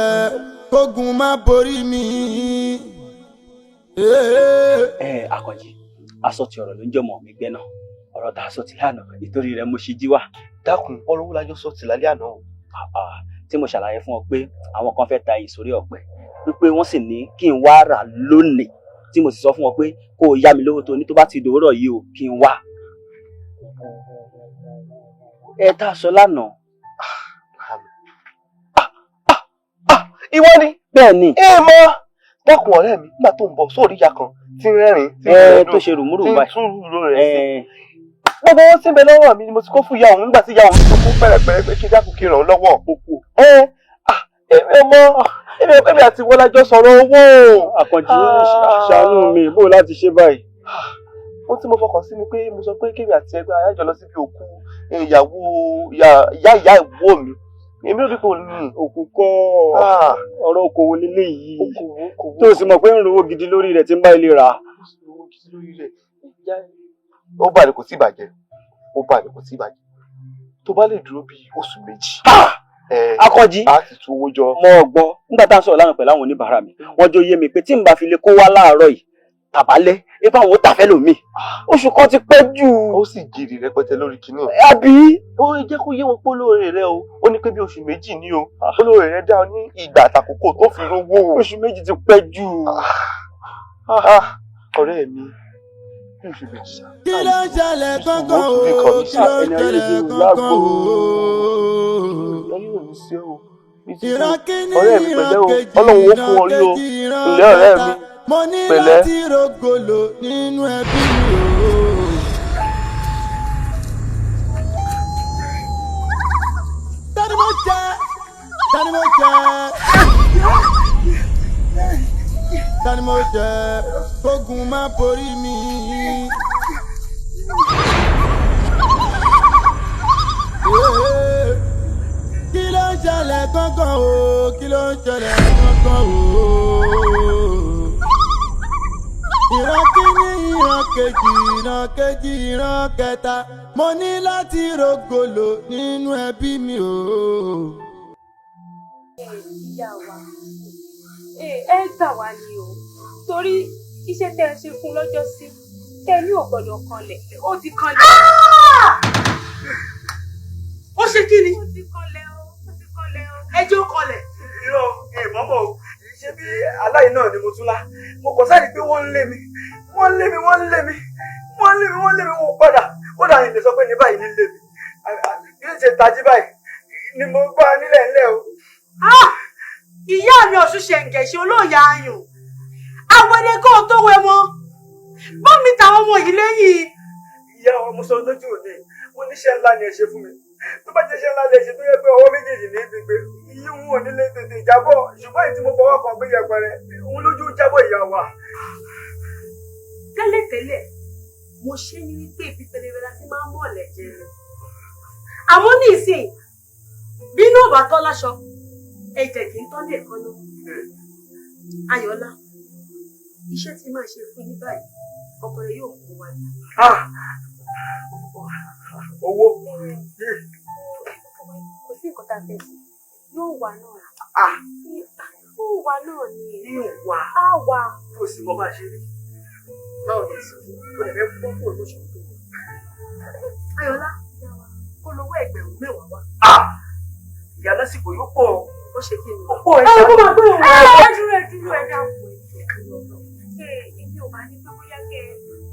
kógun má borí mi. Àkànjí aṣọ ti ọ̀rọ̀ ló ń jọmọ mi gbẹ náà ọ̀rọ̀ tá a sọ ti lánàá nítorí rẹ̀ mo ṣe jí wá. dákun ọ̀rọ̀ wo lájọ sọ ti lálẹ́ àná. tí mo ṣàlàyé fún ọ pé àwọn kan fẹ́ ta ìsòrí ọ̀pẹ wípé wọ́n sì ní kí n wá rà lónìí tí mo sì sọ fún ọ pé kó o yá mi lówó tó ní tó bá ti dòwúrọ̀ yìí o kí n wá. ẹ tá a sọ lánàá. ìwọ ni. bẹ́ẹ̀ ni. mọ dákun ọ̀rẹ́ mi nígbà tó ń bọ̀ sórí ìyá kan tí ń rẹ́rìn tó ṣe rùmúrù báyìí tí ń túrú rẹ̀ sí. gbogbo owó tí ń bẹ lọ́wọ́ mi ni mo ti kó fún ìyá òun nígbà tí ìyá òun tó kún pẹ̀rẹ̀pẹ̀rẹ̀ pé kí dákun kí ràn án lọ́wọ́ òkú. èmi àti wọ́n lájọ sọ̀rọ̀ owó. Àkànjí ṣàánú mi bó láti ṣe báyìí. ohun tí mo fọkàn sí ni pé mo sọ pé kémi àti ẹgbẹ́ ayájọ lọ síbi òkú ìyàwó ìyá ìwó mi èmi ò rí kò ní. òkú kọ́ ọ̀rọ̀ okòwò lílé yìí tó o sì mọ̀ pé ń rówó gidi lórí rẹ̀ tí ń bá ilé rà. ó bàlẹ̀ kò tí ì bàjẹ́ tó bá lè dúró bíi oṣù méjì. Àkànjí a ti tu owó jọ. mo gbọ́ nígbà tá à ń sọ̀rọ̀ lánàá pẹ̀lú àwọn oníbàárà mi wọ́n jọ yé mi pé tí n bá fi lè kó wá láàárọ̀ yìí tàbálẹ̀ ipa àwọn ó tàfẹ́ lómi oṣù kan ti pẹ́ jù. ó sì jèrè rẹpẹtẹ lórí kinní. àbí. ó jẹ́ kó yé wọn pé olóore rẹ o ó ní pé bí oṣù méjì ní o olóore rẹ dá ọ ní ìgbà àtàkókò tó fi rówó. oṣù méjì ti pẹ́ jù. ọ̀rẹ́ mi oṣù méjì sá. kí ló ń ṣẹlẹ̀ kankan o kí ló ń ṣẹlẹ̀ kankan o. ìránkìní ìránkejì ìránkejì ìránkẹta mo ní láti rògbòlò nínú ẹbí mi o. tani mo jẹ kógun má borí mi. kí ló ń ṣẹlẹ̀ kankan o kí ló ń ṣẹlẹ̀ kankan o. ìran kíní ìran kejì ìran kejì ìran kẹta mo ní láti rògbòlò nínú ẹbí mi o. ìyá wa ẹ gbà wá ní o torí iṣẹ́ tẹ́ ẹ ṣe fún lọ́jọ́ sí tẹ́ ẹ ní ò gbọ́dọ̀ kanlẹ̀ ó ti kanlẹ̀. ó ṣe kí ni. ó ti kanlẹ̀ o. ẹjọ́ kanlẹ̀. irọ́ ìmọ̀mọ́ o ṣé bí aláì náà ni mo tún lá mo kàn sáré pé wọ́n ń lé mi wọ́n padà ó dà yín lè sọ pé ní báyìí ní lé mi bí ó ṣe tají báyìí ni mo bá nílẹ̀ ńlẹ̀ o. ìyá mi ọ̀ṣun ṣẹ̀ǹgẹ̀ṣẹ̀ olóòyà ayùn àwọn ẹni kó o tó wẹ mọ́ bọ́mí táwọn ọmọ yìí lẹ́yìn. ìyá wa mo sọ lójú òní mo níṣẹ́ ńlá ni ẹ ṣe fún mi tó bá jẹ́ iṣẹ́ ńlá lè ṣe tó yẹ pé ọwọ́ méjèèjì ní gbígbé iye òun ò nílé tètè jábọ̀ ṣùgbọ́n èyí tí mo fọwọ́ kan gbé yẹpẹrẹ òun lójú jábọ̀ ìyá wa. tẹ́lẹ̀tẹ́lẹ̀ mo ṣe ní wípé ibi pẹlẹbẹ la ti máa ń mọ̀ lẹ́jẹ̀ rẹ̀ àmọ́ ní ìsìn bínú ò bá tọ́ láṣọ ẹ̀jẹ̀ kì í tọ́ lè kọ́ ló. Ayọ̀lá iṣẹ́ tí máa ṣe fún yín báyìí ọkọ rẹ yóò kó wa ní. owó kò sí nǹkan tá a fẹ́ sí yóò wà náà yóò wà náà ni ìwà á wà. yóò sì mọ bá a ṣe rí báwo ni ìsìnkú tó lè fẹ́ fún fún olóṣù tó wọ. Ayọ̀lá kó lówó ẹgbẹ̀rún mẹ́wàá wá. ìyá lásìkò yóò pọ̀ ó ṣe kí ni. ó pọ̀ ẹ kó máa gbé òun. ẹ dúró ẹ dáàbò èmi ò bá ní pé bóyá kẹ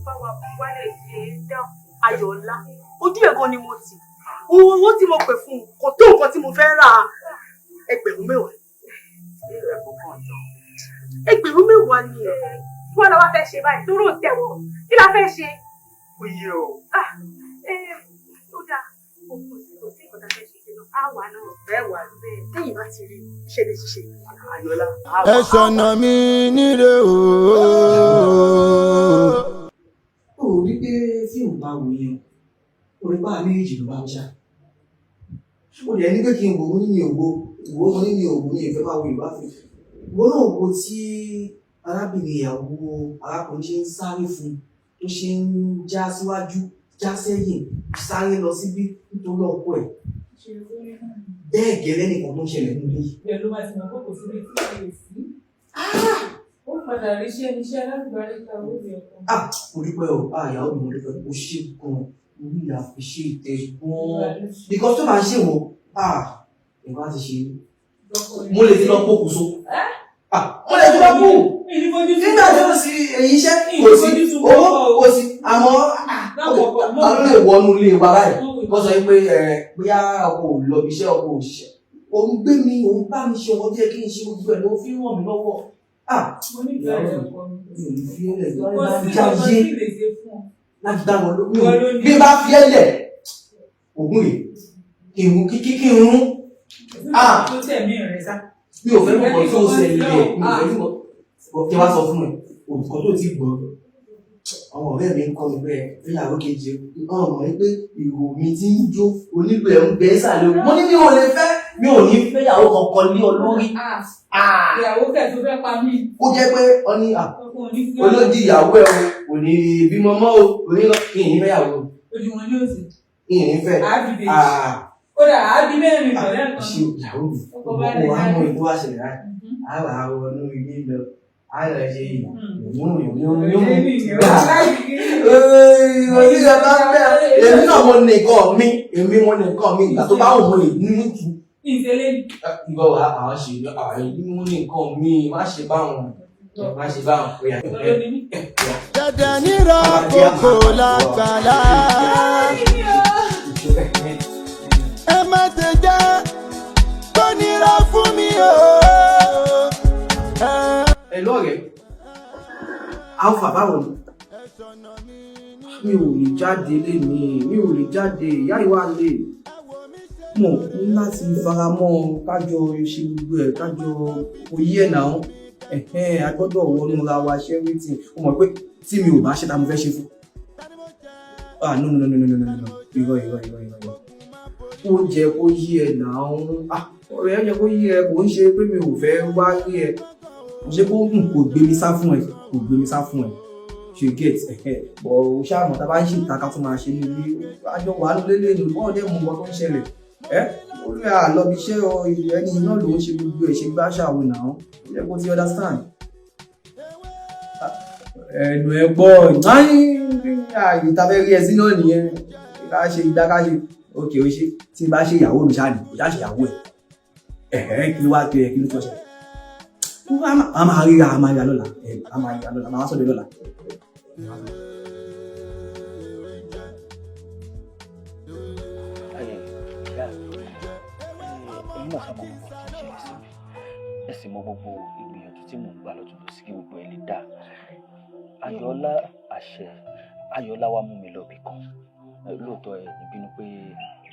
bá wa wà wálé ṣe dákun. Ayọ̀ọ́lá ojú ẹ̀ gan ni mo tì owó tí mo pè fún un kò tó nǹkan tí mo fẹ́ rà ẹgbẹ̀rún mẹ́wàá. Ẹgbẹ̀rún mẹ́wàá ni ẹ̀. Kí wọ́n lọ wá fẹ́ ṣe báyìí tó rò tẹ̀wọ̀ kí la fẹ́ ṣe. Ó yẹ o. Ó dáa kò sí nǹkan tá a fẹ́ ṣe náà á wà náà bẹ́ẹ̀ wà bẹ́ẹ̀ lẹ́yìn bá ti rí iṣẹ́ lè ṣiṣẹ́ Ayọ̀ọ́lá. ẹ ṣọ̀nà mi nílé o. Ó rí pé fíìmù bá wò yẹn orí bá méjì ló bá ń ṣá. Ó lè ní pé kí n wò ó ní ògbó ìwò ó ní ògbó ní ìfẹ́ máa wo ìwà fún. Ìwọ náà wo tí arábìnrin ìyàwó arákùnrin ṣe ń sáré fún tó ṣe ń já síwájú já sẹ́yìn sáré lọ síbí nítorí ọkọ ẹ̀. Bẹ́ẹ̀ gẹ́lẹ́ nìkan tó ń ṣẹlẹ̀ nílé yìí. Bẹ́ẹ̀ ló máa ti mọ̀ pé kò sí létí ìwé sí. Ó padà rí iṣẹ́ láti bá rí ká owó mi ọkọ. Mo dúpẹ́ o, ìyàwó mi mo dúpẹ́ o ṣe gan-an, mo ní ìyá fi ṣe ìtẹ̀ gan-an. Because tó máa ṣe wọ́n, ìwà ti ṣe mí. Mo lè ti lọ pokùnso. Mo lè ti lọ kú. Nígbà tí ó sì èyí iṣẹ́ kò sí owó kò sí àmọ́ àwọn lè wọnú ilé wa báyìí. Wọ́n sọ pé bóyá ọkọ ò lọ ibiṣẹ́ ọkọ ò ṣiṣẹ́. Òun gbé mi, òun bá mi ṣe ọkọ bí ẹ kí n ṣe gbogbo ẹ̀ ló fi ń ràn mí lọ́wọ́. Mo ní ìgbà rẹ̀ ọkọ mi. Láti dá wọn lómi o. Bí bá fi ẹlẹ̀, ògùn rè, kí n rún. Tó tẹ̀mí rẹ̀ sá. Mi ò fẹ́ mọ̀ tó ṣẹlẹ̀ mi ò fẹ́ mọ̀. Kí wá sọ fún mi, olùkọ́ tó ti gbọ́. Àwọn ọ̀rẹ́ mi ń kọ́ mi bẹ́ẹ̀ fẹ́yàwó kejì ọ̀hún mọ̀ pé ìrò mi ti ń jó onílù ẹ̀ ń bẹ́ sàlẹ̀ mo ní mi ò lè fẹ́ mi ò ní fẹ́yàwó kankan lé ọ lórí. Ìyàwó kẹ̀ tó fẹ́ pa mí. Ó jẹ́ pé ọ ní olódì ìyàwó ẹ̀ kò ní bímọ mọ́ o kò ní lọ kí n fẹ́yàwó. Ojú wọn ní òsì. Kí n fẹ́. Kódà àbí mẹ́rin pẹ̀lẹ́ kan. Ṣé ìyàwó mi ọkọ̀ wa mú ìlú àṣẹlẹ̀ rẹ̀ àwọn àwọn ọ̀nà ilé lọ. Ayọ̀ ṣe yìí. Èmi náà mo nìkan mi, èmi mo nìkan mi, ìgbà tó bá wù mí nínú jù. Ìgbà wà àwọn ṣe ìlú mo nìkan mi, má ṣe báwọn, má ṣe báwọn pé Dẹ̀dẹ̀ nírọ̀ kókó lágbàlá. Ẹ má ṣe jẹ́ kó nira fún mi o. Lọ́rẹ̀, alfa báwo ni? Mi ò lè jáde lénìí, mi ò lè jáde, ìyá ìwà lè. Mo ní láti faramọ́ kájọ ṣe gbogbo ẹ̀, kájọ oyé ẹ̀ náà. A gbọ́dọ̀ wọnú ra wa ṣe everything. O mọ̀ pé tí mi ò bá ṣe ta mo fẹ́ ṣe fún. No. Irọ́. Ó jẹ́ kó yí ẹ̀ náà. Ọ̀rẹ́ ẹ̀ jẹ́ kó yí ẹ, kò ń ṣe pé mi ò fẹ́ wá rí ẹ. Ṣé kó kò gbé mi sá fún ẹ ṣe get bọ̀ o ṣáàmù tá a bá ń ṣe ìtaka tó máa ṣe ní ilé àjọ wà lélẹ̀ ní olùkọ́ ọdẹ mú nǹkan tó ń ṣẹlẹ̀ ó rí àlọ́bí iṣẹ́ ẹni náà ló ń ṣe gbogbo ẹ̀ ṣe gbá ṣàwò náà ó yẹ kó ti understand. Ẹnu ẹ gbọ́ ìtafẹ́ rí ẹ sí náà nìyẹn ká ṣe ìdákáṣe òkè ó ṣe tí n bá ṣe ìyàwó mi ṣáà ní kò já ṣe ìyàwó ẹ̀ kí ló wá tó ẹ kí ló tó ṣe. A máa ríra lọ́la, máa sọ́dọ̀ lọ́la. Ẹ̀yin náà sábà mọ̀ tí ń ṣẹlẹ̀ sí mi. Ẹ sì mọ gbogbo ìgbìyànjú tí mò ń gbà lọ́tún lọ sí kí gbogbo ẹ̀ lè dà. Ayọ̀ọ́lá wá mú mi lọ ibì kan. Lóòótọ́ ẹ̀ níbínú pé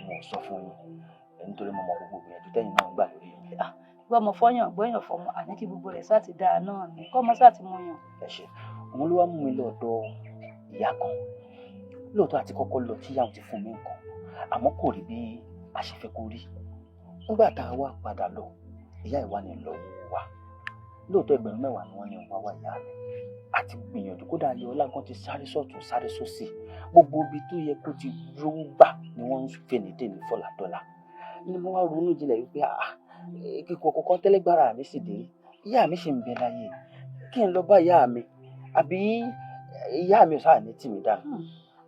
mo sọ fún yín nítorí mo mọ gbogbo ìgbìyànjú tẹ́yin náà ń gbà lórí mi. Ìwọ ọmọ fọyàn gbọyàn fọmọ àní kí gbogbo rẹ̀ sáà ti dáa náà ni kọ́mọ sáà ti mú yàn. Ẹ ṣe òun ló wá mú mi lọ́dọ̀ ìyá kan lóòótọ́ àti kọ́kọ́ lọ tíyàwó ti fún mi nǹkan àmọ́ kò rí bí a ṣe fẹ́ kó rí. Nígbà tá a wá padà lọ ìyá ìwà ni lọ wá lóòótọ́ 10,000 ni wọ́n ní wá wá ìyá mi àti gbìyànjú kódà Ayọ̀ọ́lá gan ti sáré sọ́tún sáré sósì gbogbo ibi tó yẹ kó ti rówó gbà ni wọ́n ń fẹ́ ní dèmi fọ́làdọ́là ni mo wá ronú jinlẹ̀ wípé kíkọ́ kọ̀ọ̀kan tẹ́lẹ̀gbára mi sì dé ìyá mi sì ń bẹ láyé kí n lọ bá ìyá mi àbí ìyá mi ò sáà ní tì mí dànù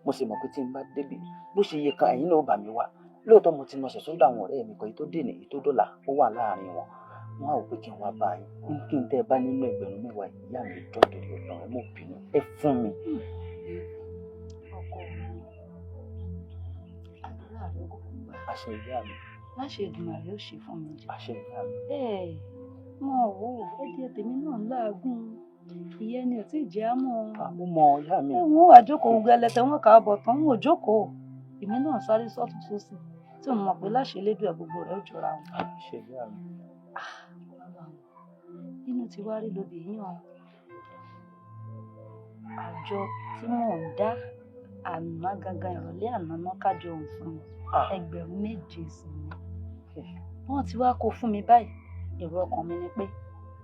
mo sì mọ̀ pé tí n bá débi bó ṣe yẹ kan ẹ̀yin náà ó bà mí wá lóòótọ́ mo ti nọ̀sẹ̀ sódò àwọn ọ̀rẹ́ mi kan èyí tó dènà èyí tó dọ́là ó wà láàrin wọn wọn á wò pé kí n wá bá yín kí n tẹ́ ẹ bá nínú 10,000 ìyá mi jọ́ torí ọ̀nà ẹ mọ̀ bínú ẹ fún mi. àṣẹ ìyá mi. láṣẹ Èdùmàrè ó ṣe fún mi jẹ. àṣẹ ìyá mi. mo wò ó ẹdí tèmi náà láàgùn ìyẹn ni ò tí ì jẹ́ àmọ́. mo mọ ìyá mi. wọ́n wà jókòó gẹlẹtẹ wọn kà á bọ̀ tán wọn ò jókòó èmi náà sáré sọ́tún sósì tí mo mọ̀ pé láṣẹ Elédùà gbogbo rẹ̀ ó jọra wọn. àṣẹ ìyá mi. inú ti wá rí lóbi yíyan àjọ tí mò ń dá àná gangan ìrọ̀lẹ́ àná náà kájọ òun fún mi 7,000 sí ni wọ́n ti wá kó fún mi báyìí èrò ọkàn mi ni pé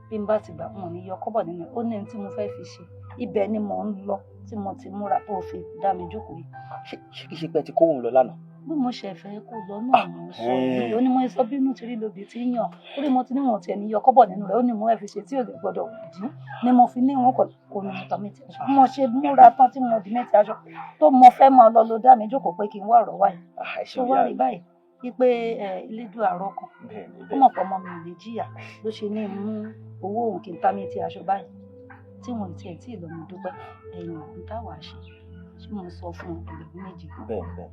bí n bá ti gbà wọn ní yọ kọ́bọ̀ nínú ẹ̀ ó ní tí mo fẹ́ fi ṣe ibẹ̀ ni mò ń lọ tí mo ti múra tó fi dá mi jókòó yìí. ṣé kìí ṣe pé ti kó òun lọ lánàá. bí mo ṣe fẹ́ kó lọ náà mo sọ yìí ó ní mo sọ bínú ti rí lóbi tí yàn ó rí mo ti ní wọn tiẹ̀ ní yọ kọ́bọ̀ nínú rẹ̀ ó ní mo fẹ́ fi ṣe tí ò lè gbọ́dọ̀ dín ni mo fi ní wọn kò ní mo tọ́ mi ti aṣọ mo ṣe múra tán tí mo di mẹ́tì aṣọ tó mo fẹ́ máa lọ dá mi jókòó pé kí n wá ọ̀rọ̀ wáyé tó wá rí báyìí wípé Elédùà àárọ̀ kan ó mọ̀ pé ọmọ mi ò lè jìyà ló ṣe ní mú owó òun kí n tá mi ti aṣọ báyìí tí wọn tiẹ̀ tí ì lọ mo dúpẹ́ ẹ̀yìn òkú táwa ṣe mo sọ fún Ẹgbẹ̀rún 2 bẹ́ẹ̀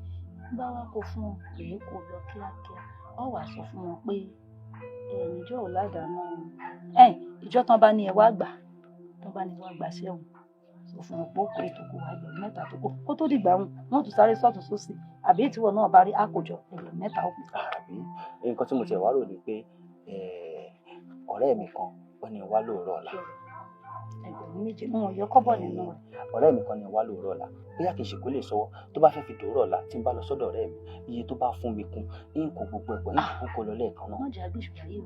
bá wá kó fún wọn èyí kò lọ kíákíá ọ wà sọ fún wọn pé ìjọ ò ládàáná ìjọ tán bá ní ẹ wá gbà tán bá ní wá gbà sẹ́wọ̀n sọ fún wọn pé ó pé tó kó wá 7 tó kó kó tó dìgbà wọn tún sáré sọ́tún sósì àbí ìtìwọ náà bá rí àkójọ 7 ó kù. nǹkan tí mo tiẹ̀ wá rò ni pé ọ̀rẹ́ mi kan ó ní wá lóòrọ̀ ọ̀la. 7,000 wọn yọ kọ́bọ̀ nínú rẹ̀. ọ̀rẹ́ mi kan ní wá lóòrọ̀ ọ̀la bóyá kì í ṣe kó lè sọ tó bá fẹ́ fi dòórọ̀ ọ̀la tí n bá lọ sọ́dọ̀ ọ̀rẹ́ mi iye tó bá fún mi kún ní kò gbogbo ẹ̀pọ̀ ní kókó lọ lẹ́ẹ̀kan náà. wọ́n jẹ́ agbésùn ayé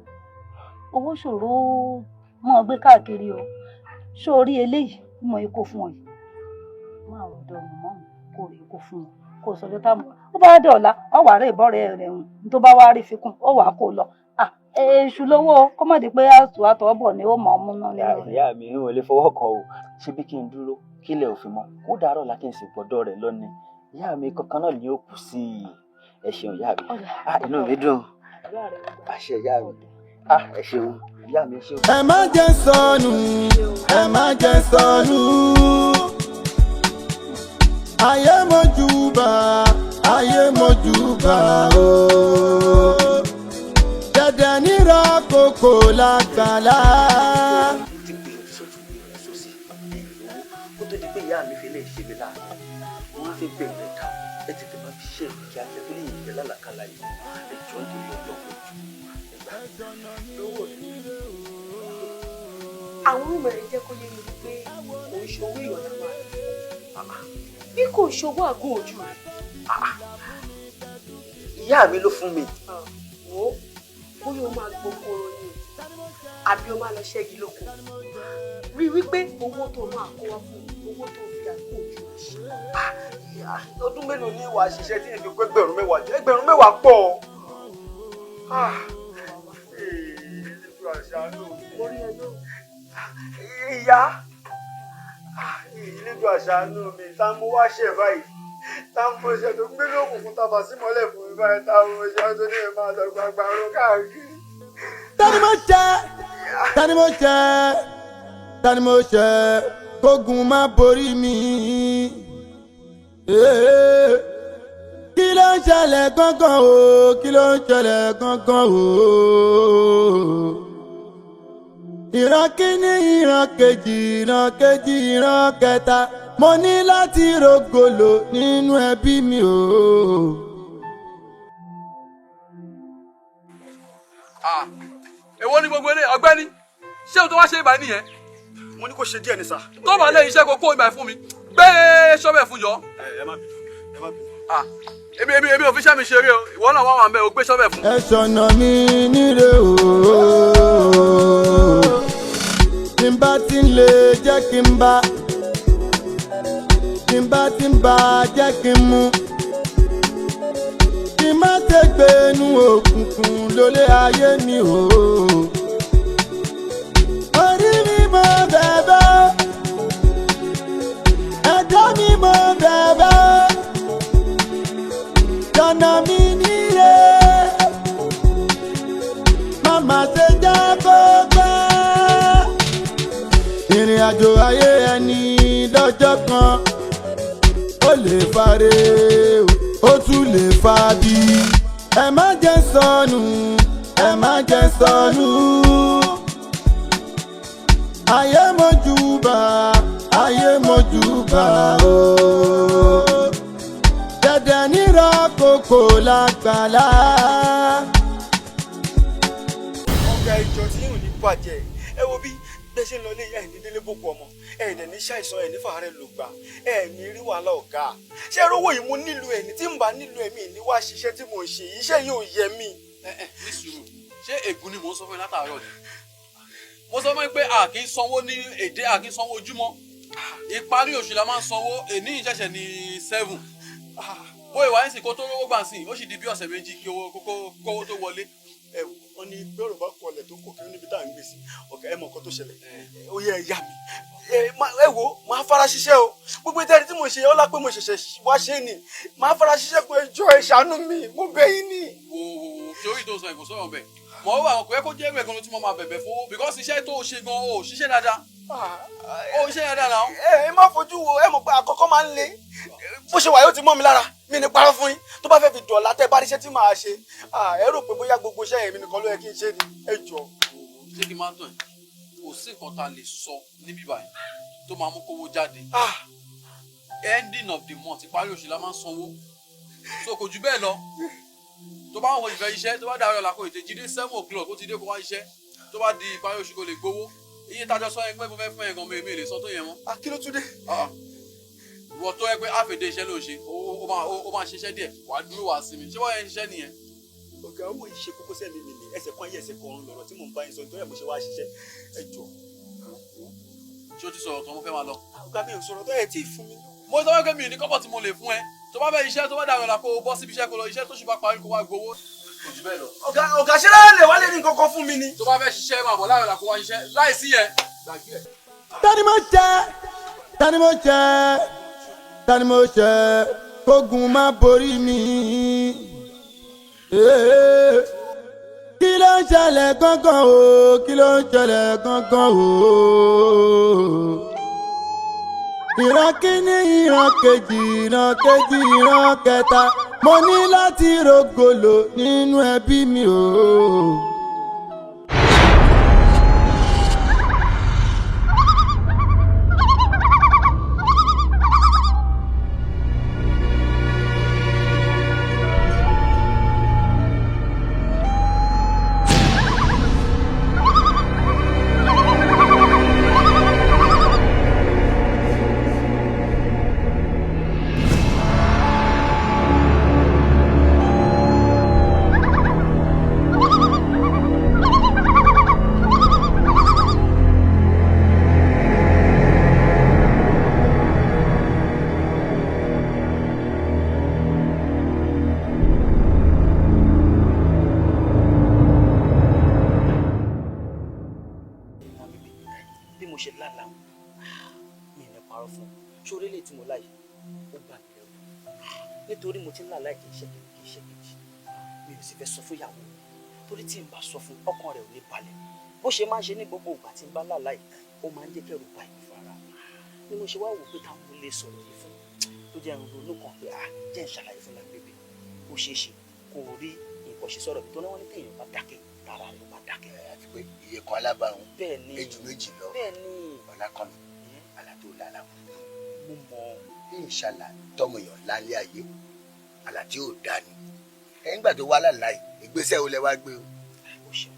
o owó ṣòro mọ́ gbé káàkiri o sórí eléyìí mọ ikó fún ọ yìí máa rò dọ̀ mọ́ kó rí ikó fún ọ kó sọjọ́ táwọn ó bá dé ọ̀la ọ wà rẹ̀ ìbọ̀rẹ̀ rẹ̀ hùn tó bá wá rí fikún ó wà kó lọ èṣù lówó kó má di pé àtọ̀ bọ̀ ni ó mọ̀ ọ́mú náà nínú rẹ̀. ìyá mi ò lè fọwọ́ kan o ṣé bí kí n dúró kílẹ̀ òfin mọ́ kó dàárọ̀ la kí n sì gbọ́dọ̀ rẹ̀ lọ́ni ìyá mi kankan náà ni ó kù sí i ẹ ṣeun ìyá mi inú mi dùn àṣẹ ìyá mi ẹ ṣeun ìyá mi ṣeun. ẹ má jẹ́ sọnù ẹ má jẹ́ sọnù ayé mojúbà ooo dẹ̀dẹ̀ nírọ̀ kòkò lágbàlá. kó tó di pé ìyá mi fi lè ṣe mi láàánú wọn á fi bẹ̀rẹ̀ dà ẹ tètè máa fi ṣe ìrìn kí a tẹ torí ìyẹn lálàkàlà yìí ẹjọ́ nítorí ọlọ́pọ̀ jù. àwọn olùmọ̀ràn jẹ́ kó yé mi wípé kò ń ṣòwò ìyọ̀nà máa bí kò ṣòwò àgọ́ ojú rẹ̀. ìyá mi ló fún mi. wo bóyá o máa gbókòrò ni àbí o máa lọ ṣẹ́gi lóko rí wípé owó tó máa kó wá fún owó tó fi àgọ́ ojú rẹ̀ ṣe. ọdún mélòó ni wàá ṣiṣẹ́ tí èmi kó 10,000 jẹ́ 10,000 pọ̀. orí ẹ náà. ìyá Elédùà ṣàánú mi tá mo wá ṣe báyìí tá mo ṣe tó gbé lókùnkùn tá bá sí mọ́lẹ̀ fún mi báyìí tá mo ṣe tó ní ẹ̀ máa lọ gbàgbà ro káàkiri. tani mo ṣe kógun má borí mi kí ló ń ṣẹlẹ̀ gangan o kí ló ń ṣẹlẹ̀ gangan o ìran kíní ìran kejì ìran kẹta mo ní láti rògbòlò nínú ẹbí mi o. èwo ni gbogbo ilé ọ̀gbẹ́ni ṣé o tó wá ṣe ibà nìyẹn. mo ní kó ṣe díẹ̀ ní sà. tó bá lé iṣẹ́ kó kó ibà fún mi gbé ṣọ́bẹ̀ fún yọ. ẹ má bínú ẹ má bínú. èmi ò fi ṣẹ́ mi ṣeré o ìwọ náà wà wà ń bẹ o gbé ṣọ́bẹ̀ fún. ẹ ṣọ̀nà mi níre o tí n bá ti ń lè jẹ́ kí n bá tí n bá ti ń bá jẹ́ kí n mú kí n má tẹ̀gbẹ́nu òkùnkùn lólé ayé mi o. orí mi mo bẹ̀bẹ̀ ẹ̀dá mi mo bẹ̀bẹ̀ ṣọ̀nà mi níre màmá ṣe jẹ́ kó pẹ́. ìrìn àjò ayé ẹni lọ́jọ́ kan ó lè fare ó tún lè fa bí ẹ má jẹ́ sọnù ẹ má jẹ́ sọnù. ayé mojúbà o. dẹ̀dẹ̀ nírọ̀ kòkò lágbàlá. ọ̀gá ìjọ tí yóò ní bàjẹ́ ẹ wo bí bẹ́ẹ̀ ṣe ń lọ ilé ẹ̀ ní délé bòkú ọmọ ẹ̀ dẹ̀ ní ṣàìsàn ẹ̀ ní fàárẹ̀ ló gbà ẹ̀ ní rí wàhálà ọ̀gá ṣé rówó yìí mo nílò ẹ̀ ní tí n bá nílò ẹ̀mí ní wá ṣiṣẹ́ tí mò ń ṣe iṣẹ́ yìí ò yẹ mí. ní sùúrù ṣé ègún ni mò ń sọ fún yín látàárọ̀ ni mo sọ fún yín pé a kì í sanwó ní èdè a kì í sanwó ojúmọ́ ìparí oṣù la máa ń sanwó èní ìṣẹ̀ṣẹ̀ ní 7 bó ìwà yín sì kó tó rówó gbà sí ó sì di bí ọ̀sẹ̀ méjì kí owó tó wọlé. ẹ wọ́n ní bẹ́ẹ̀rù bá kọlẹ̀ tó kò kí níbi tá à ń gbé sí ọ̀gá ẹ mọ̀ nǹkan tó ṣẹlẹ̀ ó yẹ ẹ̀yà mi ẹ wo máa fara ṣiṣẹ́ o gbogbo ìtẹ́ni tí mo ṣe ọlá pé mo ṣẹ̀ṣẹ̀ wá ṣe ni máa fara ṣiṣẹ́ fún ẹjọ́ ẹ ṣàánú mi mo bẹ̀ yín ni. o sórí tó sọ ìkò sọ̀rọ̀ bẹ́ẹ̀ mọ̀ ó wà wọn kò yẹ kó jẹ́ ẹgbẹ́ gan ló tún máa bẹ̀bẹ̀ fún because iṣẹ́ tó ṣe gan o ṣiṣẹ́ dáadáa o ṣiṣẹ́ dáadáa náà. ẹ má fojú wo ẹ mọ̀ pé àkọ́kọ́ máa ń le bó ṣe wà yóò ti mọ́ mi lára mi ní parọ́ fún yín tó bá fẹ́ fi dọ̀la tẹ́ bá rí iṣẹ́ tí màá ṣe ẹ rò pé bóyá gbogbo iṣẹ́ yẹn mi nìkan ló yẹ kí n ṣe ni ẹ jọ. ṣé kí n máa tàn ẹ́ kò sí nǹkan tá a lè sọ níbí báyìí tó máa mú kówó jáde ending of the month ìparí oṣù la máa ń sanwó so kò jù bẹ́ẹ̀ lọ tó bá wọn ìfẹ́ iṣẹ́ tó bá dàrú ọ̀la kó ètè jíde 7 o'clock ó ti dé kó wá iṣẹ́ tó bá di ìparí oṣù kó lè gbowó iye tájọ sọ ẹgbẹ́ mo fẹ́ fún ẹ̀gàn mi lè sọ tó yẹ mọ́. kí ló tún dé. ìwọ tó ẹgbẹ́ àfẹ̀dé iṣẹ́ ló ń ṣe ó máa ṣiṣẹ́ díẹ̀ wà á dúró wà á sinmi ṣé wọ́n yẹn ń ṣiṣẹ́ nìyẹn. ọ̀gá owó ìṣe kókó sẹ́mi mi ni ẹsẹ̀ kan ayé ẹsẹ̀ kan ọ̀run lọ̀rọ̀ tí mò ń bá yín sọ nítorí ẹ̀ mo ṣe wá ṣiṣẹ́ ẹ jọ. ṣé o ti sọ̀rọ̀ tó mo fẹ́ máa lọ. ọ̀gá mi ò sọ̀rọ̀ tó ẹ̀ tí ì fún mi. mo sọ wípé mi ò ní kọ́bọ̀ tí mo lè fún ẹ tó bá fẹ́ iṣẹ́ tó bá dàrú ọ̀la kó o bọ́ síbi iṣẹ́ kó lọ iṣẹ́ tó ṣì bá parí kó wá gbowó kò jù bẹ́ẹ̀ lọ. ọ̀gá ṣe láyé lè wá lè ní nǹkan kan fún mi ni. tó bá fẹ́ ṣiṣẹ́ máa bọ̀ láyọ̀ ọ̀la kó wá iṣẹ́ láì sí yẹn gbàgbé ẹ̀. tani mo jẹ kógun má borí mi. kí ló ń ṣẹlẹ̀ gángan o kí ló ń ṣẹlẹ̀ gángan o. ìran kíní ìran kejì ìran kejì ìran kẹta mo ní láti rògbòlò nínú ẹbí mi o. nítorí mo ti ń là láì kì í ṣe kejì mi ò sì fẹ́ sọ fún ìyàwó torí tí n bá sọ fún ọkàn rẹ̀ ò ní balẹ̀ bó ṣe máa ń ṣe ní gbogbo ìgbà tí n bá là láì ó máa ń jẹ́ kẹ́rù bà mí fara ni mo ṣe wá wò pé táwọn lè sọ̀rọ̀ yìí fún tó jẹ́ ẹ̀rù ronú kan pé jẹ́ ń ṣàlàyé fún lágbègbè ó ṣeé ṣe kó rí nǹkan ṣe sọ̀rọ̀ bí tó náà wọ́n ní téèyàn bá dákẹ́ tara rẹ̀ bá dákẹ́. àti pé iye kan alábàáhùn bẹ́ẹ̀ni ejù méjì lọ ọ̀làkọ́mi àlàtò làlà mo mọ bí ìṣàlà tọmọ èèyàn lálẹ́ ayé àlà tí ò dání ẹ̀yìn gbà tó wá láláì ìgbésẹ̀ olè wá gbé o. ó ṣeun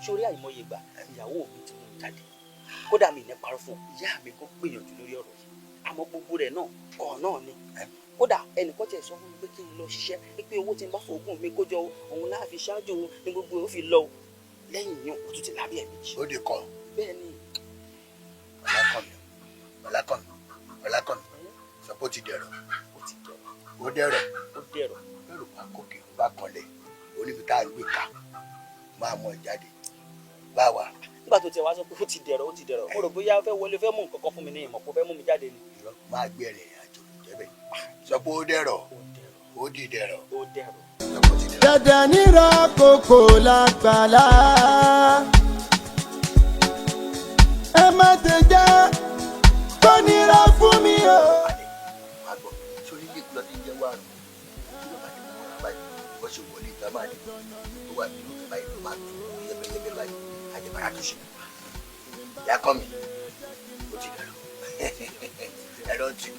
sórí àìmọye ìgbà ìyàwó mi ti mú un jáde kódà mi ní parọ́ fún ìyá mi kó gbìyànjú lórí ọ̀rọ̀ yìí àmọ́ gbogbo rẹ̀ náà kọ̀ náà ni kódà ẹnìkan tiẹ̀ sọ fún mi pé kí n lọ ṣiṣẹ́ pé owó tí n bá fòógùn mi kó jọ òun láà fi ṣáájú òun ní gbogbo ó fi lọ lẹ́yìn yẹn ó tún ti lábẹ́ ẹ̀mí. ó di kan. bẹ́ẹ̀ ni. ọlákànmí sọ pé ó ti dẹ̀rọ̀. ó dẹ̀rọ̀. bẹ́ẹ̀ ló bá kókè ló bá kanlẹ̀ oníbi tá à ń gbé ká máa mọ̀ jáde bá wa. nígbà tó tiẹ̀ wá sọ pé ó ti dẹ̀rọ̀ mo rò bóyá fẹ́ wọlé fẹ́ mú nǹkan kan fún mi ní ìmọ̀ kó fẹ́ mú mi jáde ni. máa gbé ẹ̀rìn àjò jẹ́bẹ̀ sọ pé ó dẹ̀rọ̀ ó di dẹ̀rọ̀. dẹ̀dẹ̀ nírọ̀ kòkò lágbàlá ẹ má ti jẹ́ kó nira fún mi o. sórí ilé ìgbọ́dọ̀ ti jẹ́ wà rùn kí ló bá ti mú wọn báyìí bó ṣe wọlé ìgbà máa dé tó wà nínú ìgbà báyìí tó máa tó yẹbẹyẹbẹ báyìí àjẹbára tó ṣe ìyá kọ́ mi ó ti dàrú ẹ̀rọ ti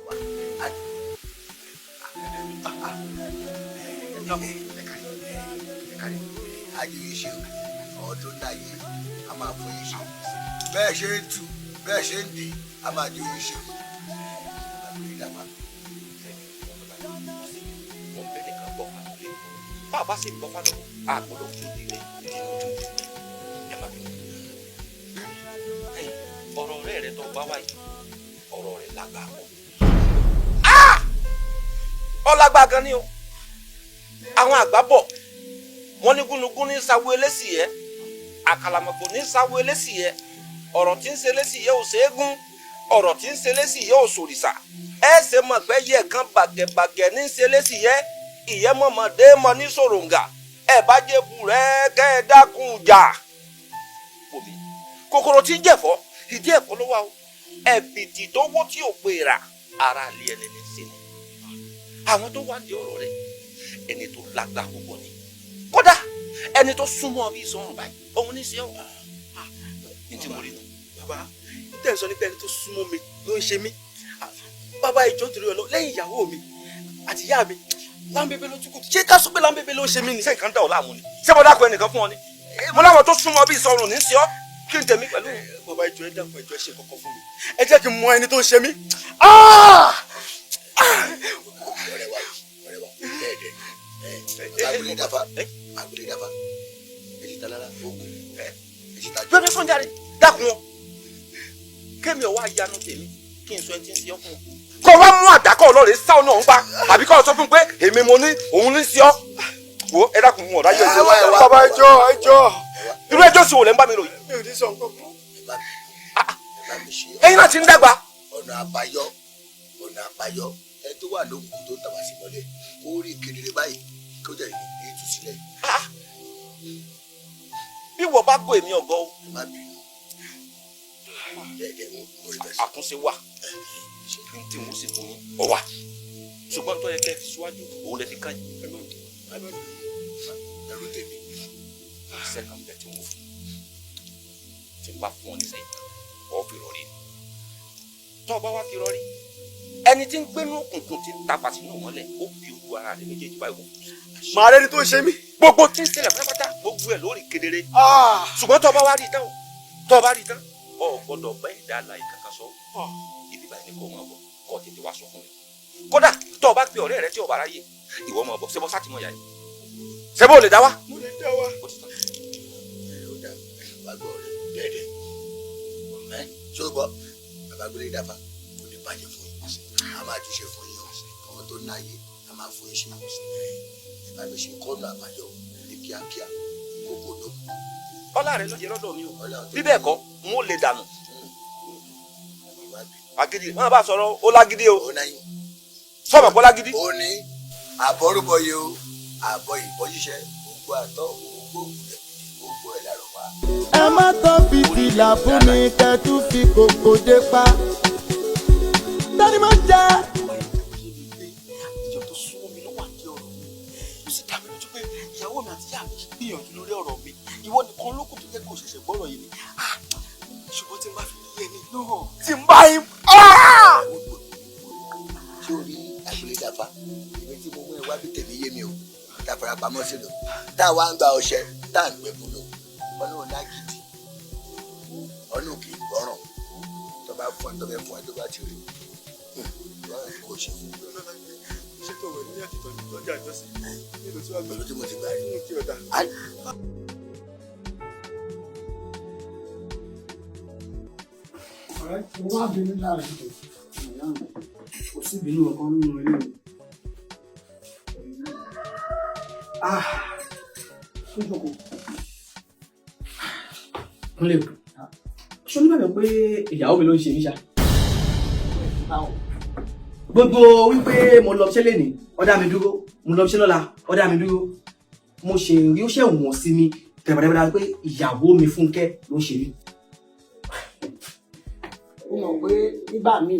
wà á àjòyè ṣe ọdún láyé a máa fún yín ṣe bẹ́ẹ̀ ṣe ń tu bẹ́ẹ̀ ṣe ń dì a máa jòyè ṣe. bàbá sì bọ́ fádọ́ àgbọ̀dọ̀ fún ìdílé ìdílé ojú ẹ má bínú. ọ̀rọ̀ ọ̀rẹ́ rẹ tó bá wáyé ọ̀rọ̀ rẹ lágbàá pọ̀. ọlágbá gan ni o àwọn àgbà bọ̀ wọ́n ní gúnugún ní sáwó eléṣì yẹ àkàlàmọ̀gbò ní sáwó eléṣì yẹ ọ̀rọ̀ tí ń ṣe eléṣì yẹ ò ṣeégún ọ̀rọ̀ tí ń ṣe eléṣì yẹ ò ṣòrìṣà ẹ ṣe mọ̀ pé yẹ kan bàgẹ̀bàgẹ̀ ní ṣe eléṣì yẹ ìyẹn mọ̀mọ́dé mọ ní ṣòròǹgà ẹ bá jẹ́ bù rẹ́ kẹ́ ẹ dákun jà. kòkòrò tí ń jẹ̀fọ́ ìdí ẹ̀fọ́ ló wà o ẹ̀bìtì tó wó tí ò pè rà ara lé ẹni ní sí ni àwọn tó wá ní ọ̀rọ̀ rẹ̀ ẹni tó lágbá púpọ̀ ni kódà ẹni tó súnmọ́ bí sọ̀rọ̀ báyìí òun ní sí ọ̀ ní tí mo rí nu. bàbá tẹ̀ ń sọ nípa ẹni tó súnmọ́ mi ló ń ṣe mí bàbá ìjọ torí ọlọ lẹ́yìn ìyàwó mi àti ìyá mi láńbébé ló tún kù ṣé ká sọ pé láńbébé ló ń ṣe mí ni. ṣé nǹkan dà ọ́ láàmú ni ṣé mo dákun ẹnìkan fún ọ ni mo láwọn tó súnmọ́ bí sọ̀rọ̀ ní sí ọ kí n tẹ̀mí pẹ̀lú. bàbá ìjọ ẹ dákun ẹjọ ẹ ṣe kọ́kọ́ fún mi ẹ jẹ́ kí n mọ ẹni tó ń ṣe mí. agbolé dafa èyí talára ogun èyí tajú. bẹ́ẹ̀ sọ́njà rẹ̀ dákun ọ kémi ọwọ́ ayanu tèmi kí n sọ ẹni tí ń ṣe ọkùn. kọ́ wá mú àdákọ́ ọlọ́rẹ̀ sáwọn náà ń pa àbí kọ́ ọ sọ fún mi pé èmi mo ní òun ní sí ọ. wo ẹ dákun mu ọ̀dá yóò ṣe wá. bàbá ẹjọ́ irú ẹjọ́ sì wò lẹ́ ń bá mi rò yìí. mi ò ní sọ nǹkan kan. ẹ̀yin náà ti ń dàgbà. ọ̀nà àbáyọ ẹ tó wà lóhùn tó tàbá sí mọ́lẹ̀ ó rí kedere báyìí kó jẹ́ ètò sílẹ̀. bí wọ́n bá gbọ́ èmi ọ̀gọ́ o. má bínú dẹ́ẹ̀dẹ́ mo rí bẹ́ẹ̀ sí. àtúnṣe wà ní tí mo sì fún yín ọ wà ṣùgbọ́n tó yẹ kẹ́ fi síwájú òun lè fi kàn yín. ẹrú tèmi. iṣẹ́ kan bẹ̀ tí mo fún tí n bá fún ọ níṣẹ́ ọ fi rọrí tó o bá wá fi rọrí ẹni tí ń gbénú òkùnkùn tí ń tapa sínú mọ́lẹ̀ ó fi ojú ara rẹ̀ méjèèjì báyìí wò. màá rẹ́ni tó ń ṣe mí. gbogbo tí ń ṣẹlẹ̀ pátápátá gbogbo ẹ̀ lórí kedere. ṣùgbọ́n tó o bá wá rí i tán o gbọ́dọ̀ bá ẹ̀dá àlàyé kankan sọ ibi báyìí ni kò máa bọ̀ kó o tètè wá sọ fún mi. kódà tó o bá pe ọ̀rẹ́ rẹ tí o bá ráyè ìwọ máa bọ̀ ṣé mo sátìmọ̀ yà yìí ṣé bó o lè dá wa. mo lè dá wa. ó dà wá gbọ́ rẹ dẹ́ẹ̀dẹ́ ṣé o gbọ́ bàbá gbélé dàbà kò ní bàjẹ́ fún yín a máa jíṣẹ́ fún yín ọmọ tó náyé a máa fún yín ṣe ìbá mi ṣe kọ́nù àbáyọ ní kíákíá gbogbo ló. ọlá rẹ lọ́jẹ́ lọ́dọ̀ mi o bí bẹ́ẹ̀ kọ́ n ó lè dànù. agídí wọn bá sọ̀rọ̀ ó lágídí o sọ̀rọ̀ kó lágídí. ó ní àbọ̀rúbọyé o àbọ̀ ìbọ̀jíṣẹ́ gbogbo àtọ́ gbogbo ẹ̀ lárọ̀ wá. ẹ má tán fi fìlà fún mi kẹ́tù fi kòkò dé pa. tani máa jẹ. ìjọ tó súnmọ́ mi ló wà ní ọ̀rọ̀ ó sì dá mi lójú pé ìyàwó mi àti ìyá mi gbìyànjú lórí ọ̀rọ̀ mi ìwọ nìkan ló kù tó jẹ́ kó ṣẹ̀ṣẹ̀ gbọ́rọ̀ yìí ni ṣùgbọ́n tí n bá fi ní ẹni náà tí n bá yín. ṣé o rí àgbélé dàfà ìwé tí mo mú ẹ wá bí tèmi yé mi o tá a fara pamọ́ sí lọ tá a wá ń gba ọṣẹ tá a ń gbẹ bùnú ọ̀nà ọ̀nà gidi ọ̀nà kì í gbọ́ràn tó bá fún ẹ tó bẹ fún ẹ tó bá ti rí kò ṣe fún mi. ṣé tó wẹ̀ ní àtìtọ́ ní ọjà ìjọsìn nílò tí wàá pẹ̀lú tí mo ti gbà rí. kí ọ̀dà. ọ̀rẹ́ mo wá bínú láàrin ìyá mi kò sí ìbínú ọkàn nínú ilé mi. tó jókòó. mo lè ṣó nígbàgbọ́ pé ìyàwó mi ló ń ṣe mí ṣá. gbogbo wípé mo lọ ṣẹ́ lẹ́nìí ó dá mi dúró mo lọ ṣẹ́ lọ́la ó dá mi dúró mo ṣe rí ó ṣe wọ̀n sí mi tẹ̀bàdàbàdà pé ìyàwó mi Fúnkẹ́ ló ń ṣe mí. ó mọ̀ pé nígbà míì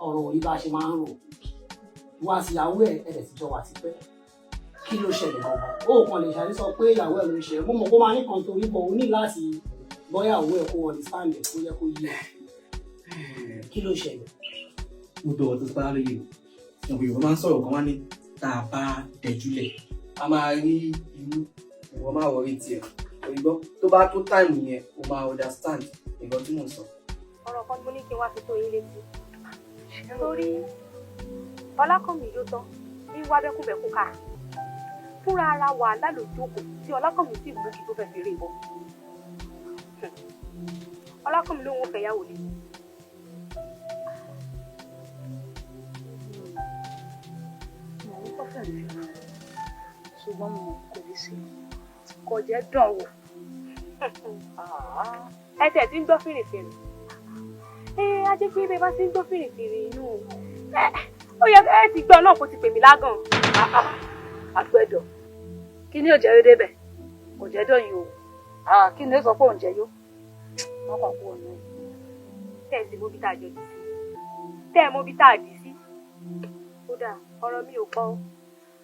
ọ̀rọ̀ yìí bá ṣe máa ń rò wá sí ìyàwó ẹ̀ sì jọ wà tipẹ́ kí ló ṣẹlẹ̀ gangan ó kàn lè ṣàlẹ́ sọ pé ìyàwó ẹ̀ ló ń ṣe mo mọ̀ kó máa ní kan torí bọ̀ ó ní láti bọ́yàwó ẹ̀ kó understand ẹ̀ kó yẹ kó yé kí ló ṣẹlẹ̀. mo dọ̀ ọ́ tó bá lóye ìwé ìwọ máa ń sọ̀rọ̀ kan wá ní tá a bá dẹjúlẹ̀ a máa rí inú ìwọ máa wọrí tiẹ̀ òyìnbó tó bá tó táìmù yẹn o máa understand nǹkan tí mò ń sọ. ọ̀rọ̀ kan mo ní kí n wá fi tó yín létí torí Ọlákànmí yóò tán ní wá bẹ́kúbẹ́kú ká fúnra ara wàhálà ló jókòó tí Ọlákànmí sì mú kí tó fẹ́ fi rí ìbọn Ọlákànmí ló ń fẹ́ yàwó lé. ṣùgbọ́n mo kò rí sí kò jẹ́ dán wò. ẹ tẹ̀ tí ń gbọ́ fìrìfìrì a jẹ́ pé bẹ́ẹ̀ bá ti ń gbọ́ fìrìfìrì inú ó yẹ ẹ ti gbọ́ náà kó ti pè mí lágàn. àgbẹ̀dọ̀ kí ni òjẹ́ rédé bẹ̀ kò jẹ́ dọ̀yìn o kí ni ó sọ pé òun jẹ yó wọ́n kàn kú ọ̀nà ẹ̀. tẹ́ ẹ sì mú bí tá a jọ dì sí tẹ́ ẹ mú bí tá a dì sí kódà ọ̀rọ̀ mi ò pọ̀ o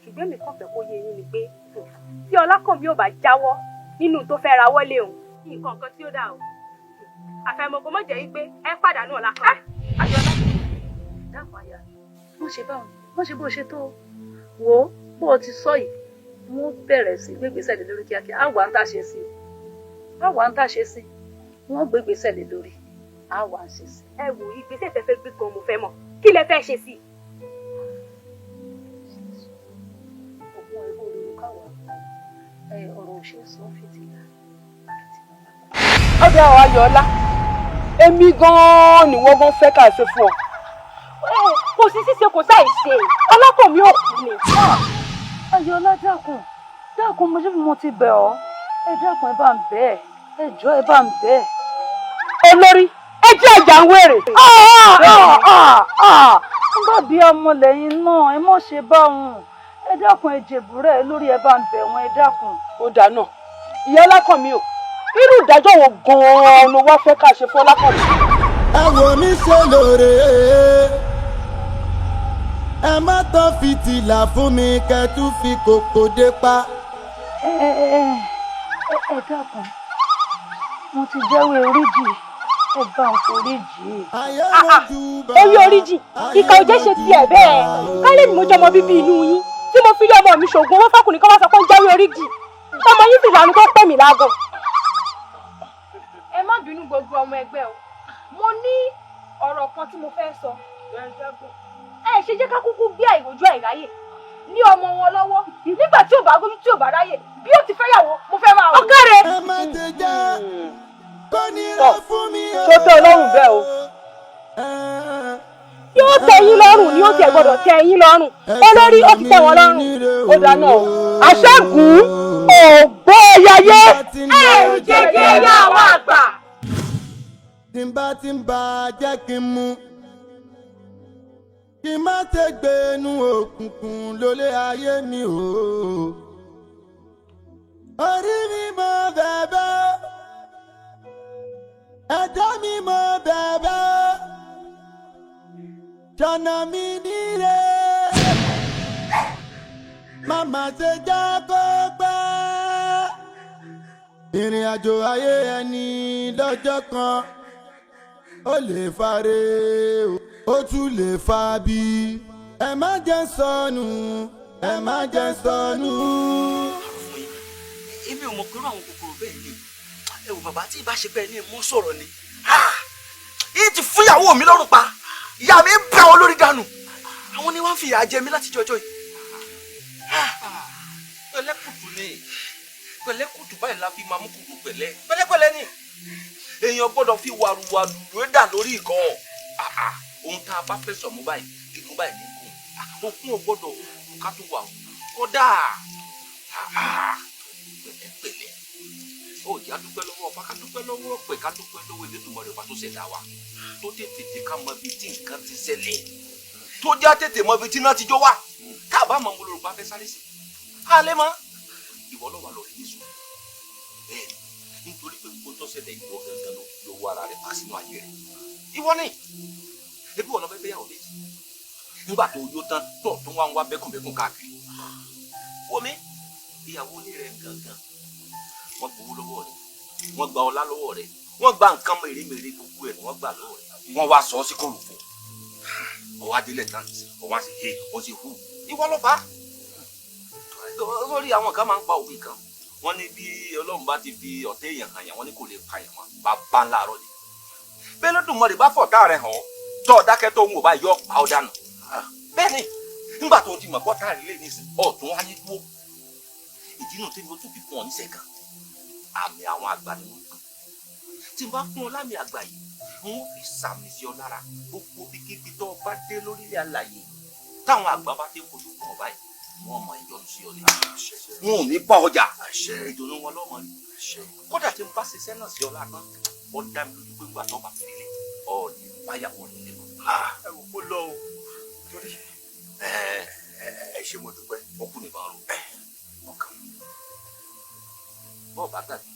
ṣùgbọ́n mi kàn fẹ́ kó yé yín ni pé tí Ọlákànmí ò bá jáwọ́ nínú tó fẹ́ ra wọlé òun nǹkan kan tí ó dà o àfẹ̀mọ̀ kò mọ̀ jẹ́ wípé ẹ pàdánù Ọlákànmí. Adéọlá dákun àyà wọ́n ṣe báwọn wọ́n ṣe bó ṣe tó wò ó bó o ti sọ yìí wọ́n bẹ̀rẹ̀ sí gbégbèsè lé lórí kíákíá àwa ń tàṣe sí àwa ń tàṣe sí wọ́n gbégbèsè lé lórí àwa ń ṣe sí. ẹ wò ìgbésẹ̀ tẹ́ fẹ́ gbé gan mo fẹ́ mọ̀ kí lẹ fẹ́ ṣe sí. ọ̀rọ̀ òṣè sọ fìtìlà. ọjà Ayọ̀ọ́lá èmi gan-an ni wọ́n gan fẹ́ ká ṣe fún ọ. kò sí ṣíṣe kò sáì ṣe Ọlákànmí ò kú ni. Ayọ̀ọ́lá dákun mo ti bẹ̀ ọ́ ẹ dákun ẹ bá ń bẹ̀ ẹ jọ̀ọ́ ẹ bá ń bẹ̀. olórí ẹ jẹ́ àjà ń wèrè. nígbà bí ọmọlẹ́yìn náà ẹ mọ̀ ṣe báwọn ẹ dákun ẹ jèbúrẹ́ lórí ẹ bá ń bẹ̀ wọ́n ẹ dákun. ó dáná ìyá Ọlákànmí o irú ìdájọ́ wo gan-an ló wá fẹ́ ká ṣe fún Ọlákànmí. ẹ wò mí ṣe lóore ẹ má tán fìtílà fún mi kẹtù fi kòkò dé pa. ẹ dákun mo ti jẹ́wọ́ oríjì ẹ bá ń foríjì. èyí oríjì ìkà òjé ṣe tiẹ̀ bẹ́ẹ̀ kálí ni mo jọmọ bíbí inú yín tí mo fi lé ọmọ mi ṣògùn owó fọkùnrin kan wá sọ pé ń jáwé oríjì tọmọ yín sì lànà tó pè mí lágàn. ẹ má bínú gbogbo ọmọ ẹgbẹ́ o mo ní ọ̀rọ̀ kan tí mo fẹ́ sọ ẹ ṣe jẹ́ ká kúkú gbé àìrójú àìráyè ní ọmọ wọn lọ́wọ́ nígbà tí ò bá gójú tí ò bá ráyè bí ó ti fẹ́yàwó mo fẹ́ máa wò. ọ̀kẹ́rẹ́. ẹ má ṣe jẹ́ kó nira fún mi o. tó tẹ́ ọlọ́run bẹ́ẹ̀ o. yóò tẹ́ yín lọ́rùn ni ó tiẹ̀ gbọ́dọ̀ tẹ́ yín lọ́rùn olórí ó ti tẹ́ wọn lọ́rùn. ó dáná o aṣẹ́gun ògbó yayé. ẹ jẹjẹ yá àwọn àgbà. tí n bá jẹ́ kí n mú kí n má ṣe gbénu òkùnkùn lólé ayé mi o. orí mi mọ bẹ̀bẹ̀ ẹ̀dá mi mọ bẹ̀bẹ̀ ṣọ̀nà mi nílé màmá ṣe jẹ́ kó pẹ́. ìrìn àjò ayé ẹni lọ́jọ́ kan ó lè fare ó tún lè fa bí. ẹ má jẹ́ sọnù ẹ má jẹ́ sọnù. èmi ò mọ̀ pé irú àwọn kòkòrò bẹ́ẹ̀ ni ẹ wò bàbá tí ìbá ṣe bẹ́ẹ̀ ni mo sọ̀rọ̀ ni yìí ti fún ìyàwó mi lọ́rùn pa ìyá mi ń bẹ́ wọn lórí dànù àwọn ni wọ́n fi ìyà jẹ mí láti jọjọ́ yìí. pẹ̀lẹ́kùtù ni pẹ̀lẹ́kùtù báyìí la fi máa mú kùtù pẹ̀lẹ́ pẹ̀lẹ́pẹ̀lẹ́ ni èèyàn gbọ́dọ̀ fi wàrúwàrú lóé dà lórí ìkọ́ ohun tá a bá fẹ́ sọ̀mú báyìí kíkún báyìí ní kún òkun ò gbọ́dọ̀ ká tó wà kódà pẹ̀lẹ́pẹ̀lẹ́ ó yá dúpẹ́ lọ́wọ́ ọba ká dúpẹ́ lọ́wọ́ ọ̀pẹ ká dúpẹ́ lọ́wọ́ Elédùmarè ọba tó ṣẹ̀dá wa tó tètè dé ká mọ ibi tí nǹkan ti ṣẹlẹ̀ tó já tètè mọ ibi tí náà ti jó wá tá a bá mọ mo lórúkọ afẹ́ sáré sí ká lè mọ ìwọ lọ́wọ́ lọ rí nísù bẹ́ẹ̀ nítorí pé gbogbo tó ṣẹlẹ̀ ìwọ gangan ló wọ ara rẹ̀ pa sínú ayé rẹ̀ ìwọ ni ebi wọn lọ fẹ́ fẹ́ yàwó méjì nígbà tó yó tán tó wá ń wá bẹ́kùnbẹ́kùn káàkiri omi ìyàwó ilé rẹ̀ gangan wọ́n gbowó lọ́wọ́ rẹ̀ wọ́n gba ọlá lọ́wọ́ rẹ̀ wọ́n gba nǹkan mèremère gbogbo ẹ̀ ni wọ́n gbà lọ́wọ́ rẹ̀ wọ́n wá sọ ọ́ sí kòròfò ọwọ́ adélẹ̀ tán ọwọ́ àti he ó sì hù ìwọ ló fà á lórí àwọn kan máa ń pa òbí kan wọ́n ní bí Ọlọ́run bá ti fi ọ̀tẹ̀ èèyàn hàn yàn wọ́n ní kò lè pa yàn mọ́ bàbá ńlá rọ ni bẹ́ẹ̀ lódùmarè bá fọ̀tá rẹ̀ hàn ọ́ tọ́ ọ dákẹ́ tó ń wò bá yọ pa ọ́ dànù bẹ́ẹ̀ ni nígbà tó ti mọ̀ pọ́tà rẹ̀ lé nísìn ọ̀tún wáyé dúró ìdí náà tẹ́lẹ̀ ó tún fi fún ọ níṣẹ́ kan àmì àwọn àgbà ni wọ́n gbọ́ tí n bá fún ọ lámì àgbà yìí wọ́n fi sàmì sí ọ lára gbogbo bíkíbi tó o bá dé lórílẹ̀ àlàyé táwọn àgbà bá dé kojú kàn ọ báyìí wọ́n mọ ìyọnu sí ọ ní wọn ò ní bá ọjà ìdùnnú wọn lọ́mọ ni kódà tí n bá ṣiṣẹ́ náà sí ọ lára ó dá mi lójú pé ńgbà tó bá fi délé ọ ní báyàwó nílé mọ́. ẹ wò ó lọ o torí ẹ ṣe mo dúpẹ́ ọkùnrin bá rò ọkàn bọ́ọ̀ bá gbàgbé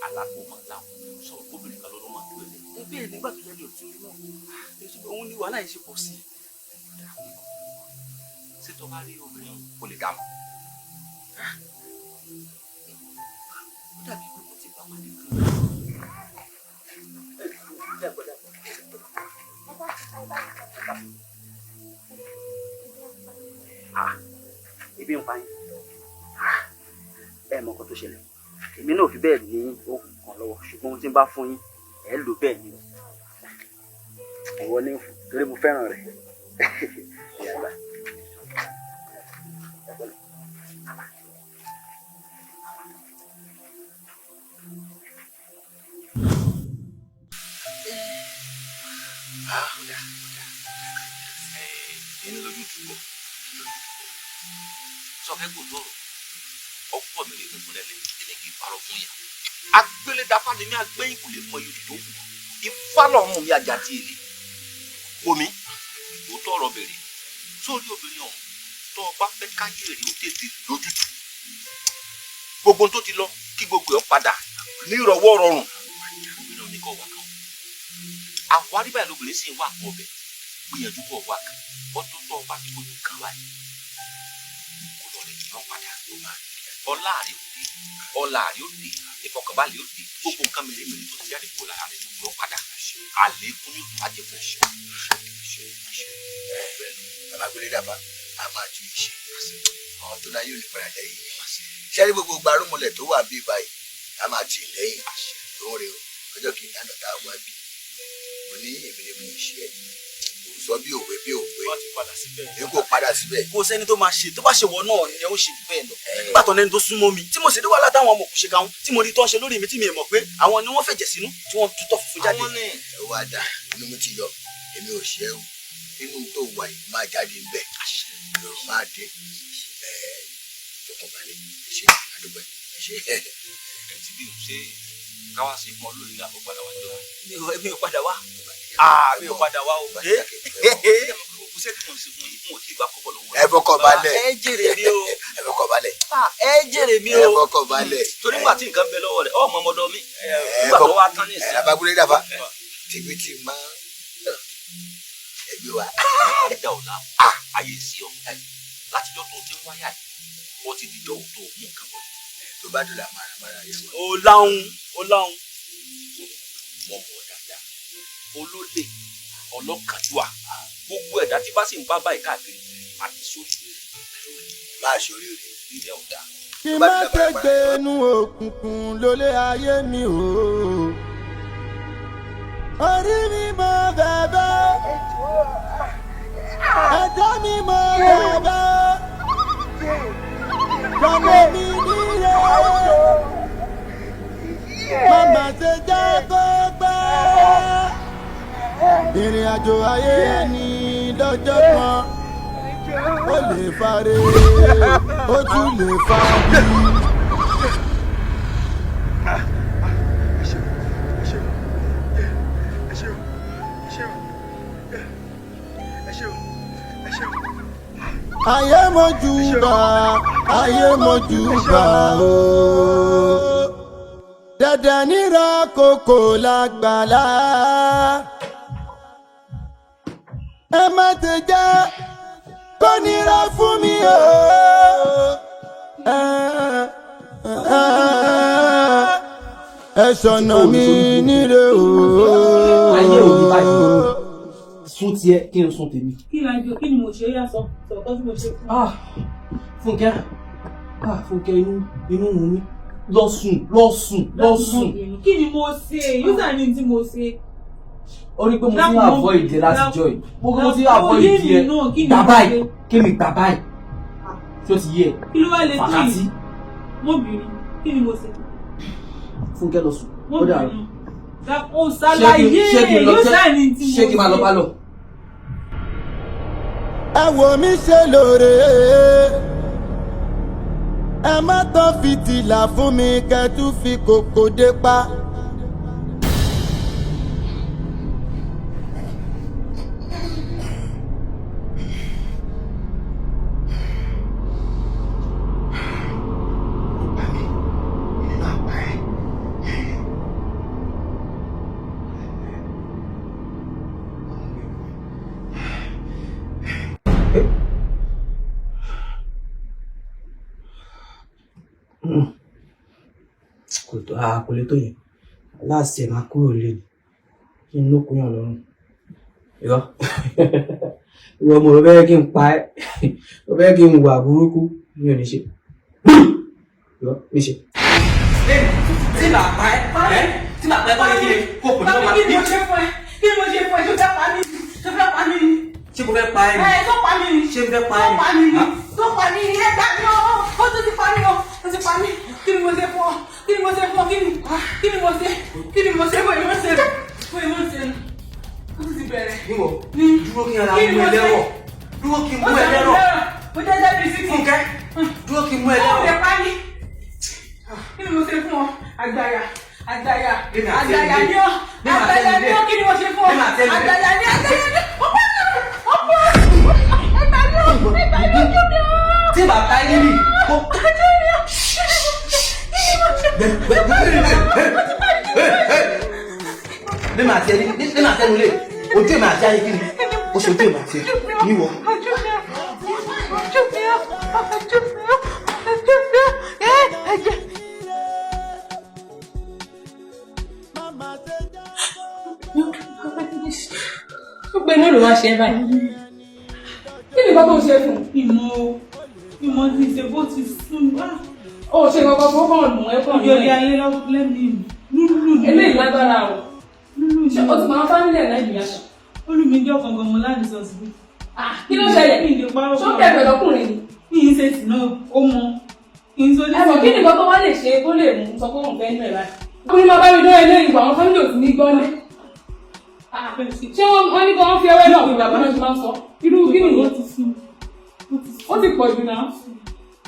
alápò máa láwọn sọ obìnrin kan lọ́dún máa dúró lẹ́yìn. ẹbí ẹ̀ nígbà tó yẹ ní òtún náà òun ní wàhálà yìí ṣe pọ̀ sí i. ṣé tó bá rí obìnrin kò lè dáhùn. ó dàbí pé kò ti bá wà nínú. ebi ń pa yín ẹ mọ nǹkan tó ṣẹlẹ̀ èmi náà ò fi bẹ́ẹ̀ ní oògùn kan lọ́wọ́ ṣùgbọ́n ohun tí ń bá fún yín ẹ lò bẹ́ẹ̀ ni ẹ̀wọ́ ní fún torí mo fẹ́ràn rẹ̀ ìyàgbá. ẹni lójú túbọ̀ sọfẹ́ kò tọrọ ọ̀pọ̀ mi lè gbẹ̀gbẹ̀ lẹ́lẹ́ ẹlẹ́gì ìparọ̀ fún yà agbélédafá ni mi agbẹ́yìn kò lè mọ iye tó kù ifá lọ́rùn mi ajá tí èlé omi ìgbó tọrọ bèrè sórí obìnrin ọ̀hún tó o bá fẹ́ kájú èrè ó tètè lójútù gbogbo tó ti lọ kí gbogbo ẹ̀ padà ní ìrọ̀wọ́ rọrùn obìnrin oníkọ̀ wà kan àwọn aríbáyà lóbìnrin sì ń wà kọ́ ọbẹ̀ gbìyànjú kọ́ wà kan ọdún tó o bá ti fojú kan báyìí kò lọ lè jùlọ padà ló máa ọlá rẹ ò dé ọlá rẹ ò dé ìfọkànbalẹ̀ ò dé gbogbo nǹkan mèremère tó ti jáde kó lára rẹ ló padà àlékún ní ìpàdé fún bàbá gbélé dábàá a máa ju ìṣe àwọn tó láyé òní padà lẹ́yìn ṣẹ́rí gbogbo gbarúmọlẹ̀ tó wà bí báyìí a máa tì lẹ́yìn lóhùn rẹ o ọjọ́ kìíní àná tá a wá bí mo ní èmi ni mo ń ṣe ẹ̀ sọ bí òwe èyí kò padà síbẹ̀. kò sẹ́ni tó máa ṣe tó bá ṣe wọ náà ni ó ṣe bẹ́ẹ̀ lọ nígbà tó lẹ́ni tó súnmọ́ mi tí mo sì rí wàhálà táwọn ọmọ kò ṣe káwọn tí mo rí tó ń ṣe lórí mi tí mi mọ̀ pé àwọn ni wọ́n fẹ̀jẹ̀ sínú tí wọ́n tutọ́ funfun jáde. àwọn ní ẹ wá dà inú mi ti yọ èmi ò ṣe é o inú tó wà yìí máa jáde ń bẹ̀ lọ́rọ̀ máa dé tọkànbalẹ̀ ṣe àdúgbò ṣe ẹ ti bí o ṣe káwá sí fún ọ lórí àbọ̀ padà wá jọ mi ò padà wá mi ò padà wá o. ẹ fọkàn balẹ̀ ẹ jèrè mi o ẹ fọkàn balẹ̀ ẹ jèrè mi o ẹ fọkàn balẹ̀ torí nígbà tí nǹkan bẹ lọ́wọ́ rẹ̀ ọmọ ọmọdé mi nígbà tó wá tán ní ìsìn. abagulé dàbá tìbí ti máa ẹgbẹ́ wa. ẹja ò la ayé sí ọ látijọ́ tó ti wáyà yìí wọ́n ti dìjọ́ tó mú nǹkan bọ̀ tó bá dùn làmàràmàrà yẹn wá. ó láhùn wọ́n mọ̀ dáadáa olólè ọlọ́kàdúà gbogbo ẹ̀dá tí bá sì ń bá báyìí káàkiri àti sórí máa ṣorí rẹ ilẹ̀ ọ̀dà. kí má ṣe gbénu òkùnkùn lólé ayé mi o orí mi mọ bẹ̀bẹ̀ ẹ̀dá mi mọ bẹ̀bẹ̀ jọ̀wọ́ mi nílé màmá ṣe jẹ́ kó gbẹ́ ìrìn àjò ayé ẹni lọ́jọ́ kan ó lè fare ó tún lè fa bí. ayé mojúbà ayé mojúbà o dandan nira kókó lágbàlá ẹ má ti jẹ́ kó nira fún mi o ẹ ṣọ̀nà mi níre o. ayé ò ní báyìí sún tiẹ̀ kí n sún tèmi. kí ni mo ṣe yá sọ sọ̀tọ́ tí mo ṣe fún. Fúnkẹ́ Fúnkẹ́ inú wù mí lọ sùn. kí ni mo ṣe yóò ní tí mo ṣe. ó rí pé mo ti ń avoid ẹ láti jọ yìí mo ti ń avoid ẹ gbà báyìí kémi gbà báyìí tí ó ti yé ẹ kí ló wá lè tó fàkàtì. yìí mo bìrì kí ni mo ṣe. Fúnkẹ́ lọ sùn mo ó dàrú. bìrì o ṣàlàyé yóò ní tí mo ṣe. ṣé kí n máa lọ bá lọ. ẹ wò mí ṣe lóore ẹ má tán fìtílà fún mi kẹtù fi kòkò dé pa. kò lè tó yẹn láti ẹ̀ máa kúrò lé kí n lókun yàn lọ́rùn ìwọ mo fẹ́ kí n pa ẹ́ mo fẹ́ kí n wà burúkú mi ò ní ṣe mi ṣe. tí màá pa ẹ́ tí màá pa ẹ́ kọ́ ní kíni kó kò ní wọ́n máa bí. kí ni mo ṣe fún ẹ ṣé fẹ́ pa mí ṣé kò fẹ́ pa ẹ́ ni. tó pa mí ni. ṣé fẹ́ pa ẹ́ ni. tó pa mí ni ẹ gbà mí o ó tún ti pa mí o ó ti pa mí kí ni mo ṣe fún ọ kí ni mo ṣe fún ọ kí ni mo ṣe fún ẹ mo ṣe ó tún ti bẹ̀rẹ̀. níwọ̀ dúró kí n ara mú ẹ lẹ́rọ̀ dúró kí n mú ẹ lẹ́rọ̀ mo jẹ́jẹ́ bí sí Fúnkẹ́ dúró kí n mú ẹ lẹ́rọ̀. ó lè pa mí kí ni mo ṣe fún ọ àgbàyà ni ọ kí ni mo ṣe fún ọ àgbàyà ni tí bàbá yín rí kó. bí màá tẹ ẹnu lé ojú èmi àti ayé kí ni ó ṣe ojú èmi àti níwọ. gbogbo inú ló wá ṣe báyìí kí ni bá tó ṣe fún ìmọ̀ tí ṣe bó ti sún wá. ó ṣe kankan tó kàn mú ẹ kàn ní ọdí ayé lẹ́nu lúlù ní. eléyìí lágbára o ṣé o ti máa fámílì ẹ̀ náà ìyá ṣá. olùmíjọ́ kankan mo láti sọ sí. kí ló ṣẹlẹ̀ ṣó kẹfẹ́ lọkùnrin ni. kí n ṣe sì náà ó mọ kí n sọ ní. ẹ̀fọ́ kí ni kankan wá lè ṣe tó lè mú sọ pé òun fẹ́ nù ẹ̀ báyìí. ọkùnrin máa bá mi dán eléyìí gbọ́ àwọn fámílì ò sì ní gbọ́lẹ̀. ṣé wọ́n ní kí wọ́n fi ẹwẹ́ náà fi bàbá náà ti máa ń sọ irú kí nìyẹn ó ti pọ̀ jù náà.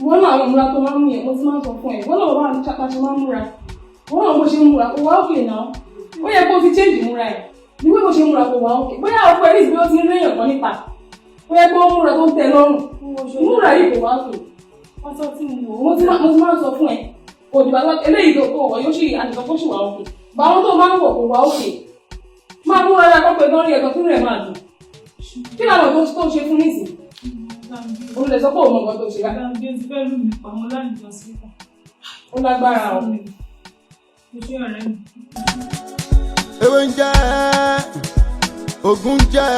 wọ́n náà àwọn ìmúra tó máa ń mú yẹn mo ti máa ń sọ fún ẹ̀ wọ́n náà wà ní ṣàpàṣẹ máa ń múra wọ́n náà bó ṣe ń múra kò wá òkè náà ó yẹ kó fi change múra ẹ̀ níwé bó ṣe ń múra kò wá òkè bóyá ọkọ ẹ̀ níbi ó ti ń réyàn kan nípa ó yẹ kó múra tó ń tẹ́ lọ́rùn múra yìí kò wá òkè mo ti máa ń sọ fún ẹ̀ kò dìbò eléyìí tó kó wọ̀ yóò ṣì àtìkọ́ kó ṣì wá òkè báwọn tó máa ń wọ̀ kò wá òkè máa múra rẹ̀ kọ́pẹ́ gan rí ẹ̀kan tí rẹ̀ máa dùn kí làwọn tó ṣe fún nísìnyí òun lè sọ pé òun mọ̀ nǹkan tó ṣe rà. ó lágbára o. ewé ń jẹ́ ogun jẹ́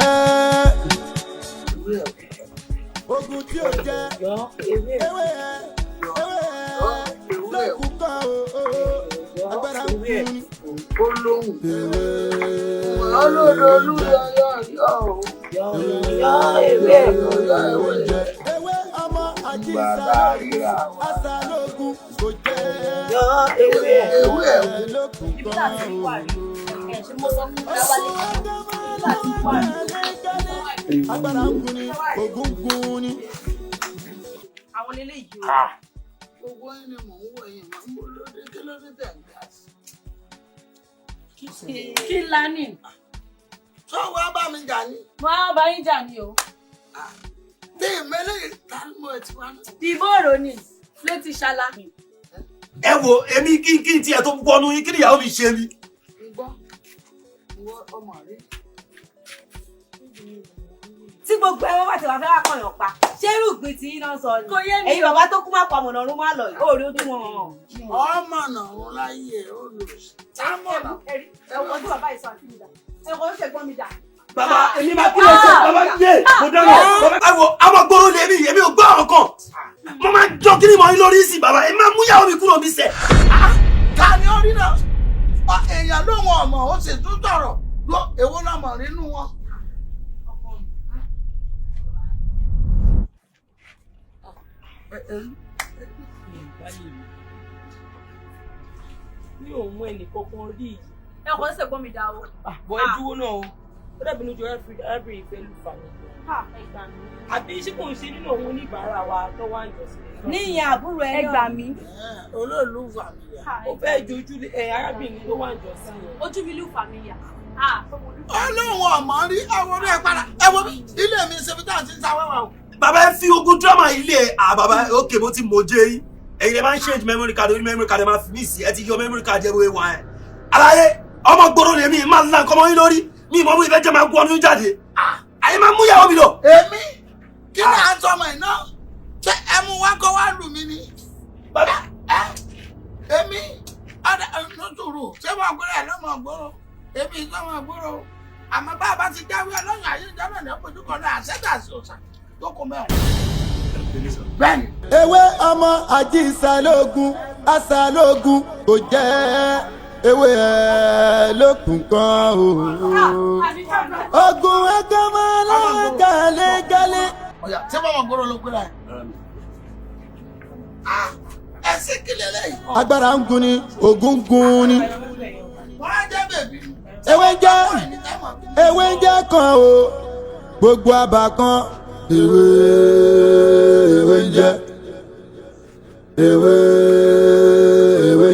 ogun tí ò jẹ́ ewé lókun kan agbára ń kún olódolú yọ ewé ọmọ àjíṣà àṣà lókun kò jẹ́ yọ ewé lókun kan. agbára ń kún ni ogun kún ni. àwọn eléyìí o. gbogbo ẹni mò ń wọ ẹ̀yìn máa ń bọ̀ lóde kí ló dé tẹ̀ ń gbà sí. kí la ní. sọ wá bá mi jà ní. mo á bá yín jà ní o. tí ìmẹ́lẹ̀ ta ni mo ti wá náà. ìbòrò ni ló ti ṣala. ẹ wo èmi kí n tiẹ̀ tó bọ́nu yín kí ni ìyàwó mi ṣe mi. gbọ́ ìwọ ọmọ rẹ tí gbogbo ẹ̀wọ̀n bá ti wà fẹ́ wá kọ̀yàn pa ṣé irúgbìn tí iná sọ ni ẹ̀yin bàbá tó kú má pa mọ̀nà ọ̀run má lọ yìí ó rí ojú wọn. ọmọ náà wọn láyé ó lò sí. ẹ̀wọ̀n tí bàbá yìí sọ àti mi dà ẹ̀wọ̀n tó ṣẹ̀gbọ́n mi dà. Bàbá èmi máa kí ló ṣe bàbá yé mo dáná àwọn gbòòrò lèmi èmi ò gbọ́ ọ̀rọ̀ kan mo máa jọ kí ni mo ń lórí sí bàbá èmi máa mú ìyàwó mi kúrò mi sẹ̀. ká ní orí náà èèyàn lóhun ọmọ ó sì tún tọrọ lọ èwo náà mọ̀ nínú wọn. mi ò mú ẹnì kankan rí i. ẹ kò ṣe gbọ́n mi dá o. bọ́ ẹ dúró náà o ó dàbí lójú arábìnrin ìfẹ́ lù fà mí. àbí ṣé kò ń ṣe nínú òun oníbàárà wa tó wá ń jọ sílẹ̀. níyìn àbúrò ẹ gbà mí. olóòlù fàmíyà. ó fẹ́ jojú arábìnrin tó wá ń jọ sílẹ̀. ojú mi lù fàmíyà. olóhùn ọmọ rí àwọn orí ẹ padà ẹ wo bí ilé mi ṣe fi tá à ti ń sa wẹ́wà o. Bàbá ẹ fi ogun drama ilé bàbá òkè mo ti mọ̀ jẹ́ yín ẹ̀yin lè máa ń change memory card orí memory card ẹ máa fi mí sí ẹ ti yọ memory card ẹ wọ́n ẹ̀ aláyé ọmọ gbòòrò lèmi máa ń la nǹkan mọ́ yín lórí mi ìmọ̀ bó ìfẹ́ jẹ́ máa gbọ́ ọdún jáde àyè máa mú ìyàwó mi lọ. èmi kí ni à ń sọmọ iná ṣé ẹ mú wá kọ́ wá lù mí ni. bàbá èmi ọ̀dà lóṣùrù ṣé wọ́n gbọ́dọ̀ ẹ̀ lọ́mọ gbòòrò èmi ìsọmọ gbòòrò àmọ́ bá a bá ti jáwé ọlọ́run ayé ìjọba ní ọ̀pọ̀jù kan náà àṣẹ́dá sí òòṣà tó kọ mẹ́wọ̀n. bẹ́ẹ̀ni. ewé ọmọ àjíṣàlógún àṣàlógún kò jẹ́ ewé ẹ̀ lókun kan o. ogun ẹgbẹ́ máa lọ́wọ́ gàlégàlé. ọ̀yà tí wọ́n mọ̀ gbọ́dọ̀ ló gbéra ẹ̀. ẹsẹ̀ kìlẹ̀ lẹ́yìn. agbára ń gun ni ogun ń gun ni. wọ́n á jẹ́ bèbí. ewé ń jẹ́ kan o gbogbo àbá kan ewé ń jẹ́ ewé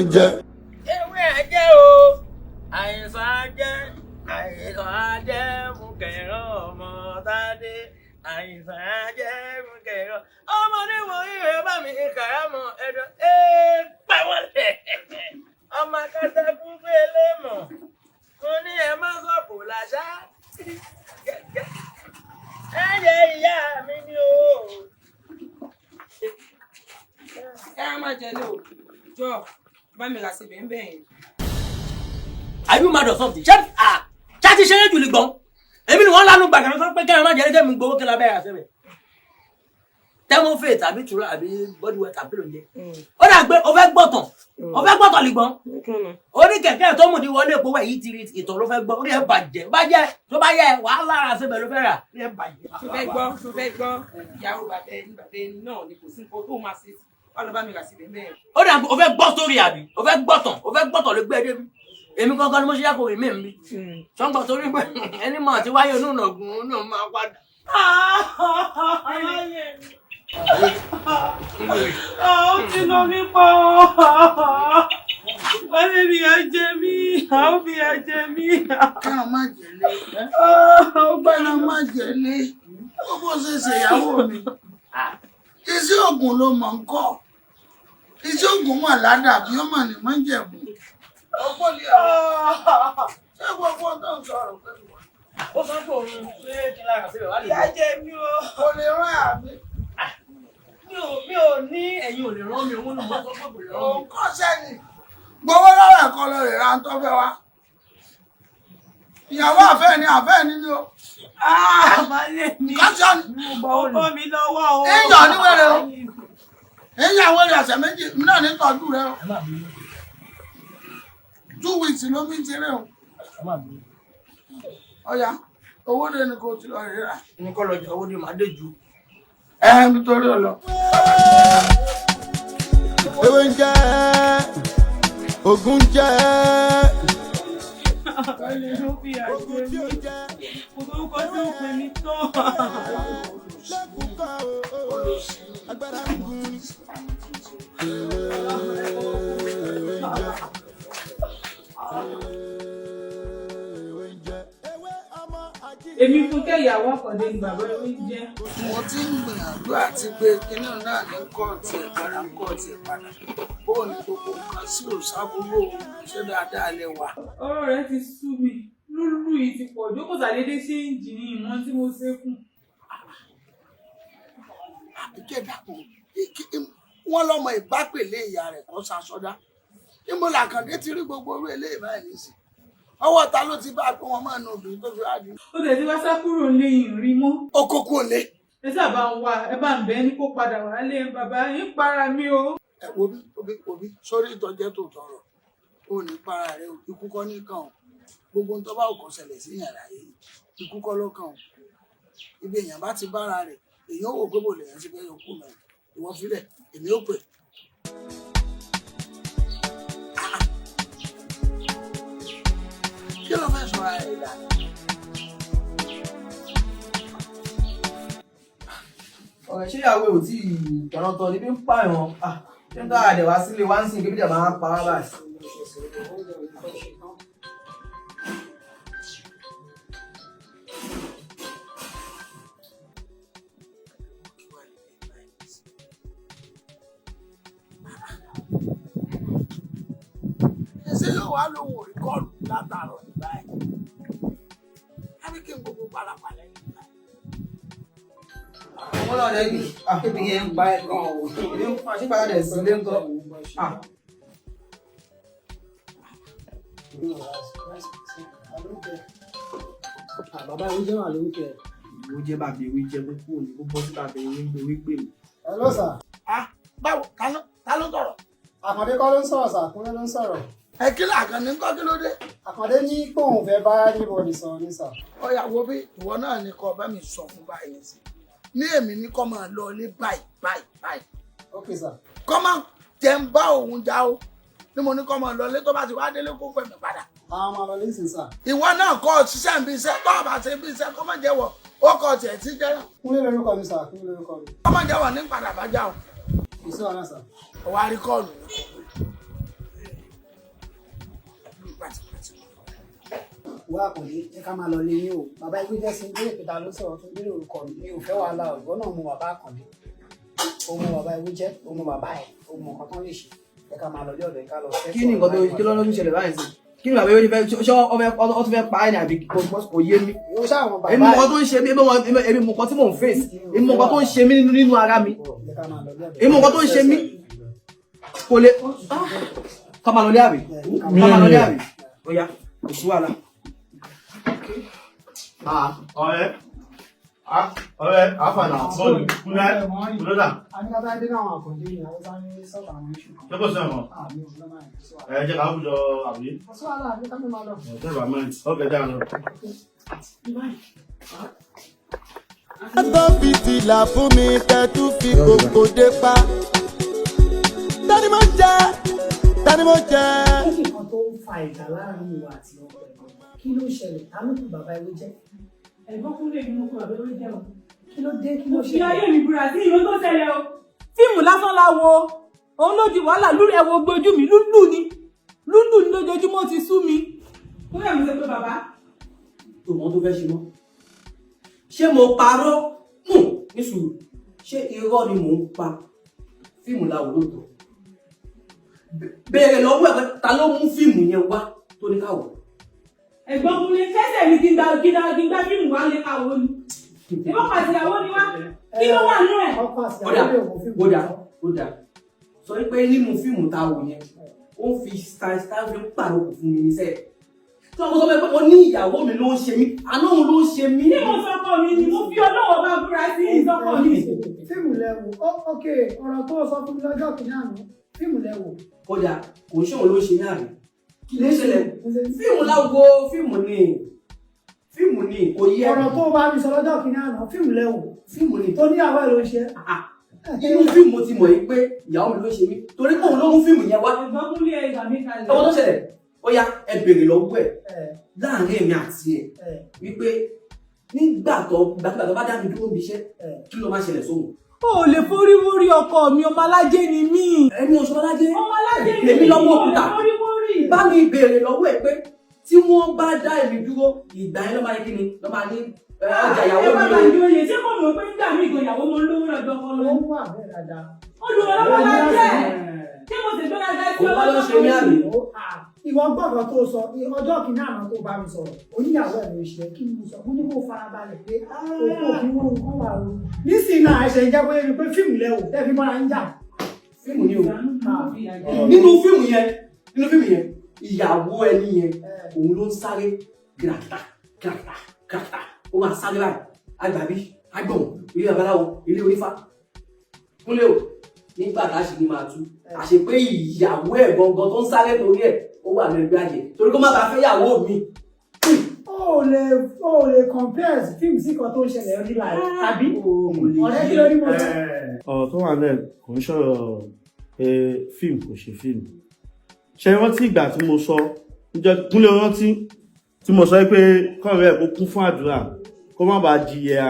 ń jẹ́. ewé ajẹ́ o àìsàn ajẹ́ mú kẹ̀rọ ọmọ tádé àìsàn ajẹ́ mú kẹ̀rọ ọmọ ní mo ìwé bá mi kàrámọ̀ ẹ̀dọ̀ pàwọ́lẹ̀ ọmọ akátẹ́kù gbélé mọ̀ mo ní ẹ má sọ̀kò làṣà ẹ̀jẹ̀ ìyá mi ni o. ẹ má jẹ ní o jọ bá mi là sí bẹ́ẹ̀ bẹ́ẹ̀ yẹn. Are you mad or something? Ṣáàtì ṣeré jù lè gbọ́n. Èmi ni wọ́n lánú gbàgbà sọ pé kẹ́rin má jẹ́ ẹ̀jẹ̀ mi gbowó kí la bẹ́ẹ̀ àṣẹ bẹ̀. Thermofate àbí tura àbí body wet àbí lóúnjẹ. Ó dà pé o fẹ́ gbọ́tàn lè gbọ́n. Orí kẹ̀kẹ́ tó mú di wọlé epo wẹ̀ yìí ti rí ìtọ̀ ló fẹ́ gbọ́. Orí ẹ̀ bàjẹ́ tó bá yẹ wàá lára àṣẹ bẹ̀ ló fẹ́ rà. Orí ẹ̀ bàjẹ́. tó fẹ́ gbọ́ ìyàwó bàbá ẹni náà ni kò sí nǹkan tó máa ṣe wà lọ bá mi rà sí bẹ́ẹ̀ bẹ́ẹ̀. Ó dà pé o fẹ́ gbọ́ sórí àbí o fẹ́ gbọ́tàn ló gbé ẹ débi. Èmi kankan ni mo ṣe yá kò rí mi bí. Sọ́ngbà torí pé ẹni máa ti wáyé onú ìnàgún náà máa padà. Ó ti lọ mí pọ̀. Wọ́n lè fi àjẹ mí. Àwọn fi àjẹ mí. káwọn má jẹ̀lé. káwọn má jẹ̀lé. ó bó ṣe ṣèyàwó mi. iṣẹ́ ògùn ló mọ̀ ń kọ́. iṣẹ́ ògùn wà ládàbí ó mọ̀ ní mọ́jẹ̀bù. ọgbọ́n lè ọ̀ ṣé gbogbo tó ń sọ̀rọ̀ pẹ̀lú wa. Ó sọ pé òun ṣe kí lára síbẹ̀ wá lè ìyá jẹ mí o. kò lè rán àmì. mi ò ní ẹ̀yin ò lè rán mi òun ni mo sọ pé kò lè rán mi. òun kọ́ sẹ́yìn gbowó lọ́wọ́ ẹ̀kọ́ lọ rè ra ń tọ́ fẹ́ wa. ìyàwó àfẹ́ ni o. Àbálẹ̀ mi. kọ́sán. Ọkọ mi lọ́wọ́ o. èèyàn níwèrè o. èèyàn wẹ̀rẹ̀ ọ̀sẹ̀ méjì náà ní tọ́jú rẹ o. 2 weeks ló mi ti rẹ o. ọ̀yà owó dé ni kò ti lọ rè rà. ní kọ́ lọ jẹ owó dé màá dé ju. nítorí ọ̀lọ́. ewé ń jẹ́ ogun ń jẹ́. Ọ̀lẹ́ ló fi àjẹ mí. Orúkọ tí ó pè mí tán. agbára ń gun ni. Èmi fún kẹ́yàwó àkọ́dé ni bàbá mi jẹ́. mo ti ń gbìyànjú àti pé kinní náà ní kóòtù ìpadà kóòtù ìpadà bóun ni gbogbo nǹkan sí òṣàbúrò ṣé dáadáa lè wà. Ọ̀rọ̀ rẹ̀ ti sú mi. Lúlú yìí ti pọ̀ jókòó sàdédé ṣe ń jì ní ìmọ̀ tí mo ṣe fún. ìjẹ́ dàpọ̀ wọ́n lọ́mọ ìbápèlé ìyá rẹ̀ kọ́ sasọ́dá níbo làkàndé ti rí gbogbo orí eléyìí báyìí nísìn ọwọ́ ta ló ti bá pé wọ́n máa ń nu obìnrin tó fi wá di. ó tẹ̀ sí wá sá kúrò lé ìrìn mọ́. ó kó kúrò lé. ẹ sábà ń wá ẹ bá ń bẹ ní kó padà wá lé bàbá yín para mi o. ẹ wo bí sórí ìtọ́jẹ́ tó tọrọ ó ní para rẹ o ikú kọ́ ní kàn ó gbogbo tó bá òkò ṣẹlẹ̀ sí yàrá yìí ikú kọ́ ló kàn ó ibi èèyàn bá ti bára rẹ̀ èèyàn ò wò pé bò lè yẹn ti fẹ́ yọ kú mẹ́rin ìwọ filẹ̀ èmi ò pè. kí ló fẹ́ sọ ara rẹ̀ dà? ọ̀rẹ́ ṣé ìyàwó ò tí tọ̀nàtọ̀ níbi ń pààyàn ṣé ń kára dẹ̀ wá sílé wá ń sìn kébí dẹ̀ máa ń pa wá báyìí. ṣé yóò wá lóhùn òrìkọ́ọ̀lù látàrọ̀ nígbà ẹ̀ ẹbí kí n gbogbo palapalẹ̀ nígbà ẹ̀. wọ́n lọ rẹ̀ gbìn kébì yẹn ń pa ẹ̀ gan-an o èmi ń fa sípàdà dẹ̀ sí ilé ń tọ́. bàbá ìwé jẹ́ wà lórúkọ ẹ̀. ìwé jẹ́ bàbá ìwé jẹ́ kókó ni kó bọ́ sí bàbá ìwé ń gbé pè mí. ẹ ló sà. báwo ta ló tọrọ. àkàndé kọ́ ló ń sọ̀rọ̀ sà kúnlẹ̀ ló ń sọ̀rọ̀. ẹ kí làkàndé ń kọ́ kí ló dé. àkàndé ní kóun fẹ́ bá níbọ̀dì sọ̀rọ̀ ní sà. ọ̀yà wo bí ìwọ náà ní kọ́ bá mi sọ fún báyìí sí ní èmi ní kọ́ máa lọ ilé báyìí. ok sà. kọ́ máa jẹ́ ń bá òun já o ní mo ní kọ́ máa lọ ilé tó bá ti wá délé kó pè mí padà. àwọn máa lọ lẹ́sìn sà. ìwọ náà kọ́ ṣiṣẹ́ ń bí iṣẹ́ tó àbá ṣe bí iṣẹ́ kọ́ máa jẹ́wọ́ ó kọ́ tiẹ̀ tí jẹ́. kúnlẹ̀ lórúkọ mi sà kúnlẹ̀ lórúkọ mi. kọ́ máa jẹ́wọ́ ní padà bá já o. ìṣó àná sà. ọwọ́ àríkọ́ọ̀lù wá àkàndé ẹ ká máa lọ lé yín o bàbá ẹgbẹ́ jẹ́ sí ilé ìpìta ló sọ̀rọ̀ tó gbélé orúkọ mi ò fẹ́ wàhálà ọ̀gbọ́n náà mo bàbá àkàndé ó mọ bàbá ẹgbẹ́ jẹ́ ó mọ bàbá ẹ̀ ó mọ nǹkan tán lè ṣe ẹ ká máa lọ lé ọ̀dọ̀ ẹ ká lọ fẹ́. kí ni nǹkan tó kí lọ́dún ṣẹlẹ̀ báyìí sí kí ni bàbá yóò fẹ́ ṣé ọ tún fẹ́ pa ẹ̀ ní àbí kò yé mi. èmi mọ̀ nǹkan tó ń ṣe mí èmi mọ̀ nǹkan tí mò ń fèsì èmi mọ̀ nǹkan tó ń ṣe mí nínú ara mi èmi mọ̀ nǹkan tó ń ṣe mí kò lè ká máa lọ lé àbí ká máa lọ lé àbí ó yá kò sí wàhálà. ọ̀rẹ́ àfààní bọ́ọ̀lù kúnlẹ̀ kúnlẹ̀. àníkàtà ẹdín náà àwọn àkàndé ni àwọn bá ní sọ́ọ̀tà àwọn iṣu. ṣé kò sí ẹ̀mọ́. ẹ jẹ́ ká wùjọ àbí. ọ̀ṣọ́ àlà àníkà mi máa lọ. ọ̀tẹ́ ìbámẹ́ntì ọ̀kẹ́ dáa lọ. Àtọ́ fi tìlà fún mi kẹ́tù fi kòkò dé pa. Tani mo jẹ́? Tani mo jẹ́? Kí ni nǹkan tó ń fa ìjà láàrin ìwà àti ọkọ ẹ̀gbọ́n? Kí ló ṣẹlẹ̀? Ta ló kù bàbá ìwé jẹ́? ẹ̀gbọ́n kúnlẹ̀ ní mo kọ àbẹ́ lórí jẹ́ o. Kí ló dé? Kí ló ṣẹlẹ̀? ìyá ayé mi búra sí ìwé tó ṣẹlẹ̀ o. fíìmù lásán la wo òun ló di wàhálà lórí ẹwọ gbójú mi lúlù ni lójoojúmọ́ ti sú mi. kúnlẹ̀ mi sọ pé bàbá. tòmọ́ tó fẹ́ ṣe mọ́ ṣé mo parọ́ ní sùúrù ṣé irọ́ ni mò ń pa fíìmù làwọn olóòtú béèrè lọ́wọ́ ẹ̀ ta ló mú fíìmù yẹn wá tó ní káwọ́. ẹ̀gbọ́n kúnlẹ̀ fẹsẹ̀ mi gbígbá fíìmù wá lé káwọ́ ni ìwọ́n pàṣẹ ìyàwó ni wá kí ló wà nínú ẹ̀. ó dà sọ pé nínú fíìmù tá a wò yẹn ó fi style fi ń pàrọ̀ fún mi níṣẹ́ tí wọ́n sọ pé mo ní ìyàwó mi ló ń ṣe mí àná òun ló ń ṣe mí. tí mo sọkọ mi ni mo fi ọlọ́wọ́ bá búra sí ìsọkọ mi. fíìmù lẹ́wọ̀ ok ọ̀rọ̀ tó sọ fún mi lọ́jọ́ kìíní àná fíìmù lẹ́wọ̀. kódà kò ń ṣòwò ló ń ṣe ní àná kí ló ń ṣẹlẹ̀ fíìmù láwo fíìmù ni kò yẹ. ọ̀rọ̀ tó bá mi sọ lọ́jọ́ kìíní àná fíìmù lẹ́wọ̀ fíìmù ni tó ní àwa ló ń ṣe. inú fíìmù ti mọ̀ yìí pé ìyàwó mi ló ṣe mí torí pé òun ló mú fíìmù yẹn wá. ẹ̀gbọ́n kúnlẹ̀ ìgbà mi kalẹ̀. ọmọ tó ṣẹlẹ̀ ó yá ẹ bèrè lọ́wọ́ ẹ̀ láàrin èmi àti ẹ̀ wípé nígbà tó bá dá mi dúró níbi iṣẹ́ kí ló máa ṣẹlẹ̀ sóhun. o ò lè forí wórí ọkọ mi ọmọ alájẹ ni mí. ẹni oṣù alájẹ ọmọ alájẹ ni èmi lọ́mọ òkúta forí wórí. bá mi bèrè lọ́wọ́ ẹ̀ pé tí wọ́n bá dá èmi dúró ìgbà yẹn ló máa ní kí ni ló máa ní ọjà ìyàwó mi ló. ẹ bá ṣé kò mọ̀ pé nígbà míì gan ìyàwó mo lówó lọ́jọ́ kan lọ. ó wà bẹ́ẹ̀ dáadáa. ó dùn ọ́ lọ́wọ́ lájẹ́ ṣé mo sì gbọ́dọ̀ dá sí ọlọ́wọ́ ṣe mí àmì ìwọ gbọ́dọ̀ tó sọ ọjọ́ kìíní àná tó bá mi sọ̀rọ̀ oníyàwó ẹ̀ ló ṣe kí ni mo sọ mo ní kó farabalẹ̀ pé òkú òkú wọn nǹkan wà o nísìnyí náà ẹ̀ṣẹ̀ ìjẹ́ pé pé fíìmù lẹ́wọ̀ tẹ́ fi bára ń jà. fíìmù ni o nínú fíìmù yẹn ìyàwó ẹni yẹn òun ló ń sáré kìràkìtà ó máa sáré báyìí àgbàbí àgbọ̀n ilé babaláwo ilé onífá kúnlẹ̀ o nígbà tá a ṣe ní máa tú àṣẹ pé ìyàwó ẹ̀ gangan tó ń sáré torí ẹ̀ ó wà ní ẹgbẹ́ àjẹ́ torí kó má bàa fẹ́ ìyàwó mi. ó lè compare fíìmù sí kan tó ń ṣẹlẹ̀ rí láì tàbí ọ̀rẹ́ kí ló ní mo sọ. ọ̀rọ̀ tó wà lẹ̀ kò ń sọ̀rọ̀ pé fíìmù kò ṣe fíìmù ṣe rántí ìgbà tí mo sọ níjọ́ kúnlẹ̀ rántí tí mo sọ pé kọ́ọ̀rẹ́ ẹ̀ kó kún fún àdúrà kó má bàa jìyà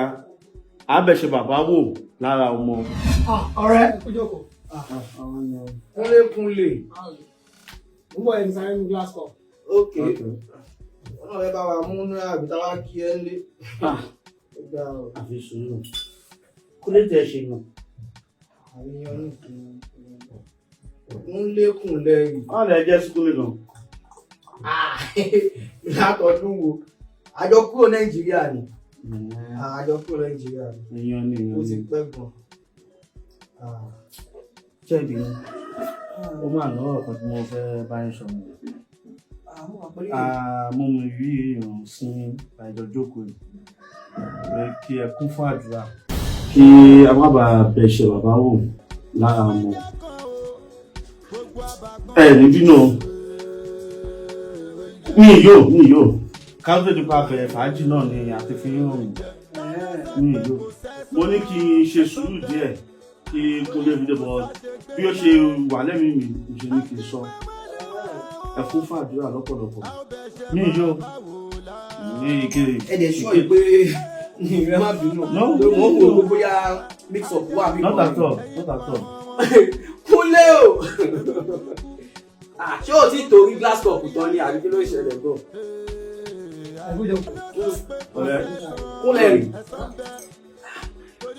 àbẹ̀ṣe bàbá wò lára ọmọ. ọ̀rẹ́ ojókòó kúnlẹ̀ ń bọ̀ ẹni sáré ní glass cup. ok ọ̀nà rẹ̀ bá wa mú ní àbíta wá kí ẹ lé. àfi sùúrù kúnlẹ̀ tẹ̀ ṣe nù. àníyàn ń lékùn lẹ́yìn. wọ́n lè jẹ́ sukúlù gan. látọdún wo àjọ kúrò nàìjíríà ni àjọ kúrò nàìjíríà ni èèyàn ni ó ti pẹ́ gan. jẹ́bi ó máa lọ́wọ́ kan tí mo fẹ́ bá ń sọ mo mú rí èèyàn sí àjọ jókòó pé kí ẹ kún fún àdúrà kí a má bàa bẹ̀ṣẹ̀ bàbá wò lára ọmọ ẹ níbí náà ní yóò káńtó nípa bẹ̀rẹ̀ fàájì náà ni àti fi ń rìn ní ìlú mo ní kí n ṣe sùúrù díẹ̀ kí kó lè fi débọ̀ bí ó ṣe wà lẹ́mìí mi ṣe ní kí n sọ ẹ fún fàdúrà lọ́pọ̀lọpọ̀ ní ìlú ní ìkéré. ẹ dẹ̀ sọ pé ìrẹ́ má bínú pé wọ́n kò gbogbo ya mix up wà mí. not at all. kúnlẹ̀ o ṣé o ti torí glass cup tán ni àbí kí ló ṣẹlẹ̀ gan. kúnlẹ̀ rí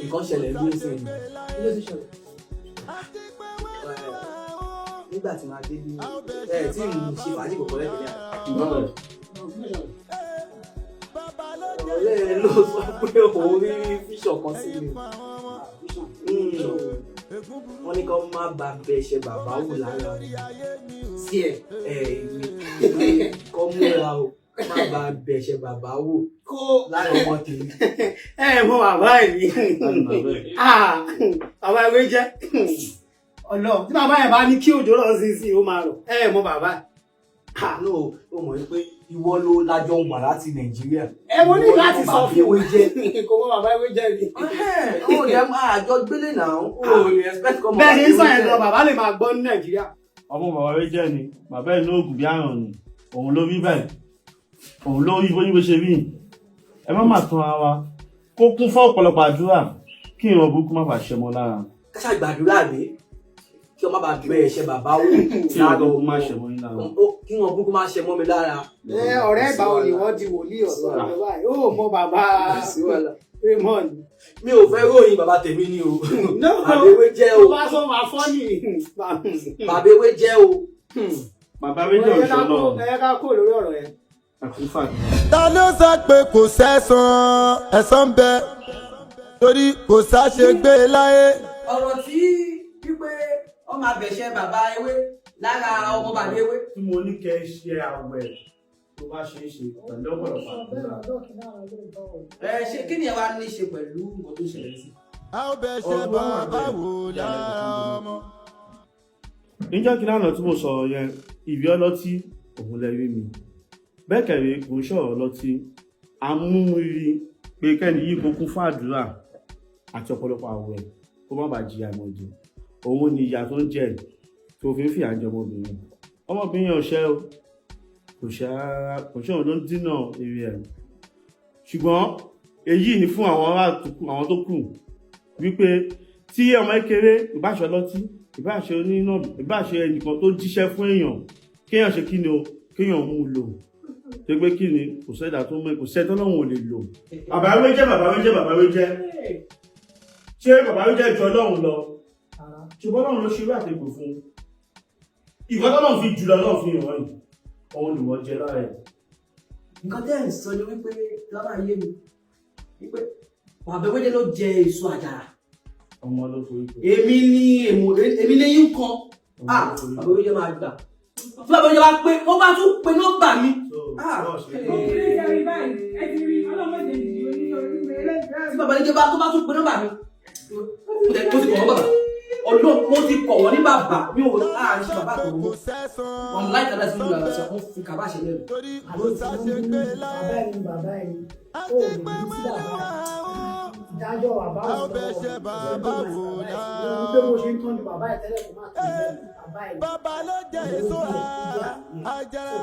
nǹkan ṣẹlẹ̀ ló ń sẹ́yìn. nígbà tí màá dé bí tí mo ṣe fàájì kòkó lẹ́gbẹ̀ẹ́ àná. ọ̀rẹ́ ló sọ pé òun rí fíṣọ̀ kan sí mi. wọ́n ní kó má ba bẹ̀ṣẹ̀ bàbá wò lára sí mi kó múra o má ba bẹ̀ṣẹ̀ bàbá wò lára ọmọ tèmi. mọ bàbá yìí bàbá ewé jẹ ọlọ tí bàbá yẹn bá ní kí òjò lọ sí ó máa rọ mọ bàbá no o mọ̀ pé ìwọ ló lájọ wà láti nàìjíríà. mo ní láti sọ fún kò mọ bàbá ewé jẹ ni. ó lè máa jọ gbélé náà ó lè expect kọ́ mọ́. bẹ́ẹ̀ ni sọ yẹn lọ bàbá lè máa gbọ́ ní nàìjíríà. ọmọ bàbá rẹ jẹ́ ni bàbá ẹ̀ ní oògùn bí àrùn ni òun ló rí bẹ́ẹ̀ òun ló rí bó ṣe rí ẹ má má tán ara wa kó kún fún ọ̀pọ̀lọpọ̀ àdúrà kí ìran burúkú má bàa ṣe mọ́ lára. káṣá gbàdúrà dé kí ọmọ bá bẹ ẹ̀ṣẹ̀ bàbá wò kí ìran burúkú má ṣe mọ́ lára. kí wọn burúkú má ṣe mọ́ mi lára. ọ̀rẹ́ ìgbà wo ni wọ́n di wòlíì ọ̀sán ọ̀rẹ́ báyìí ó mọ bàbá Raymond. mi ò fẹ́ ròyìn bàbá tèmi ni o. bàbéwé jẹ́ o. bá sọ máa fọ́ ni. bàbéwé jẹ́ o. bàbá mi jẹ́ òṣèlú náà. ẹ ká kó lórí ọ̀rọ̀ yẹn. ta ló sọ pé kò sẹ́san ẹ̀san ń bẹ torí kò sáṣegbé láyé. ọ̀rọ̀ tí wípé wọ́n máa bẹ̀ṣẹ̀ bàbá ewé lára ọmọ bàbá ewé. tí mo ní kẹ́ ẹ ṣe àwẹ̀ tó bá ṣe é ṣe pẹ̀lú ọ̀pọ̀lọpọ̀ àdúrà. ṣé kí ni ẹ wá ní í ṣe pẹ̀lú nǹkan tó ṣẹlẹ̀ sí. a ó bẹ̀ṣẹ̀ bàbá wò lára ọmọ. níjọ́ kí lánàá tí mo sọ̀rọ̀ yẹn ìwé ọlọ́tí òun lẹ rí mi bẹ́ẹ̀ kẹ̀rí kò ń sọ̀rọ̀ ọlọ́tí amúrí pé kẹ́ni yìí kó kún fún àdúrà àti ọ̀pọ̀lọpọ̀ àwẹ̀ kó má bàa jìyà ìmọ̀jẹ̀ òun ni ìyà tó ń jẹ tó fi ń fìyà jẹ ọmọbìnrin yẹn ò ṣe o kò ṣe òun ló ń dínà eré ẹ̀ ṣùgbọ́n èyí ni fún àwọn tó kù wípé tí ọmọ kékeré ìbáṣe ọlọ́tí ìbáṣe onínà ìbáṣe ẹnìkan tó jíṣẹ́ fún èèyàn kéèyàn ṣe kí ni o kéèyàn mú un lò tó gbé kí ni kò sẹ́dà tó mọ́ kò sẹ́dà lọ́wọ́ ò lè lò. bàbá wé jẹ́ ṣé bàbá wé jẹ́ ju ọlọ́run lọ ṣùgbọ́n ọlọ́run ló ṣe irú àtẹ̀kù fún ìwọ́n tọ́lọ́run fi jùlọ ọlọ́run fi hàn yìí òun ni wọ́n jẹ lára ẹ̀. nǹkan tẹ́ ẹ̀ ń sọ ni wípé lábà yé mi wípé bàbá Ewédé ló jẹ èso àjàrà. ọmọ ló forí kọ. èmi lẹ́yìn kan bàbá Ewédé máa gbà tí bàbá Ewédé bá pé ó bá tún pe nọ́mbà mi. tí bàbá Ewédé tó bá tún pe nọ́mbà mi mo ti kọ̀ wọ́n bàbá ọlọ́run mo ti kọ̀ wọ́n ní bàbá mi ò láàrin ṣe bàbá tó wọ́n wọn láì tẹ́lẹ̀ sí ìlú àlọ́sọ fún fi kàbá ṣe lẹ́nu. àlọ́ tí wọ́n ń gbé bàbá ẹni ó lè ní sí bàbá ìdájọ́ bàbá wọn lọ́wọ́ pé mo ṣe ń tọ́jú bàbá ẹ̀ tẹ́lẹ̀ kó má tọ́jú bàbá ẹ̀. bàbá ló jẹ èso àjàrà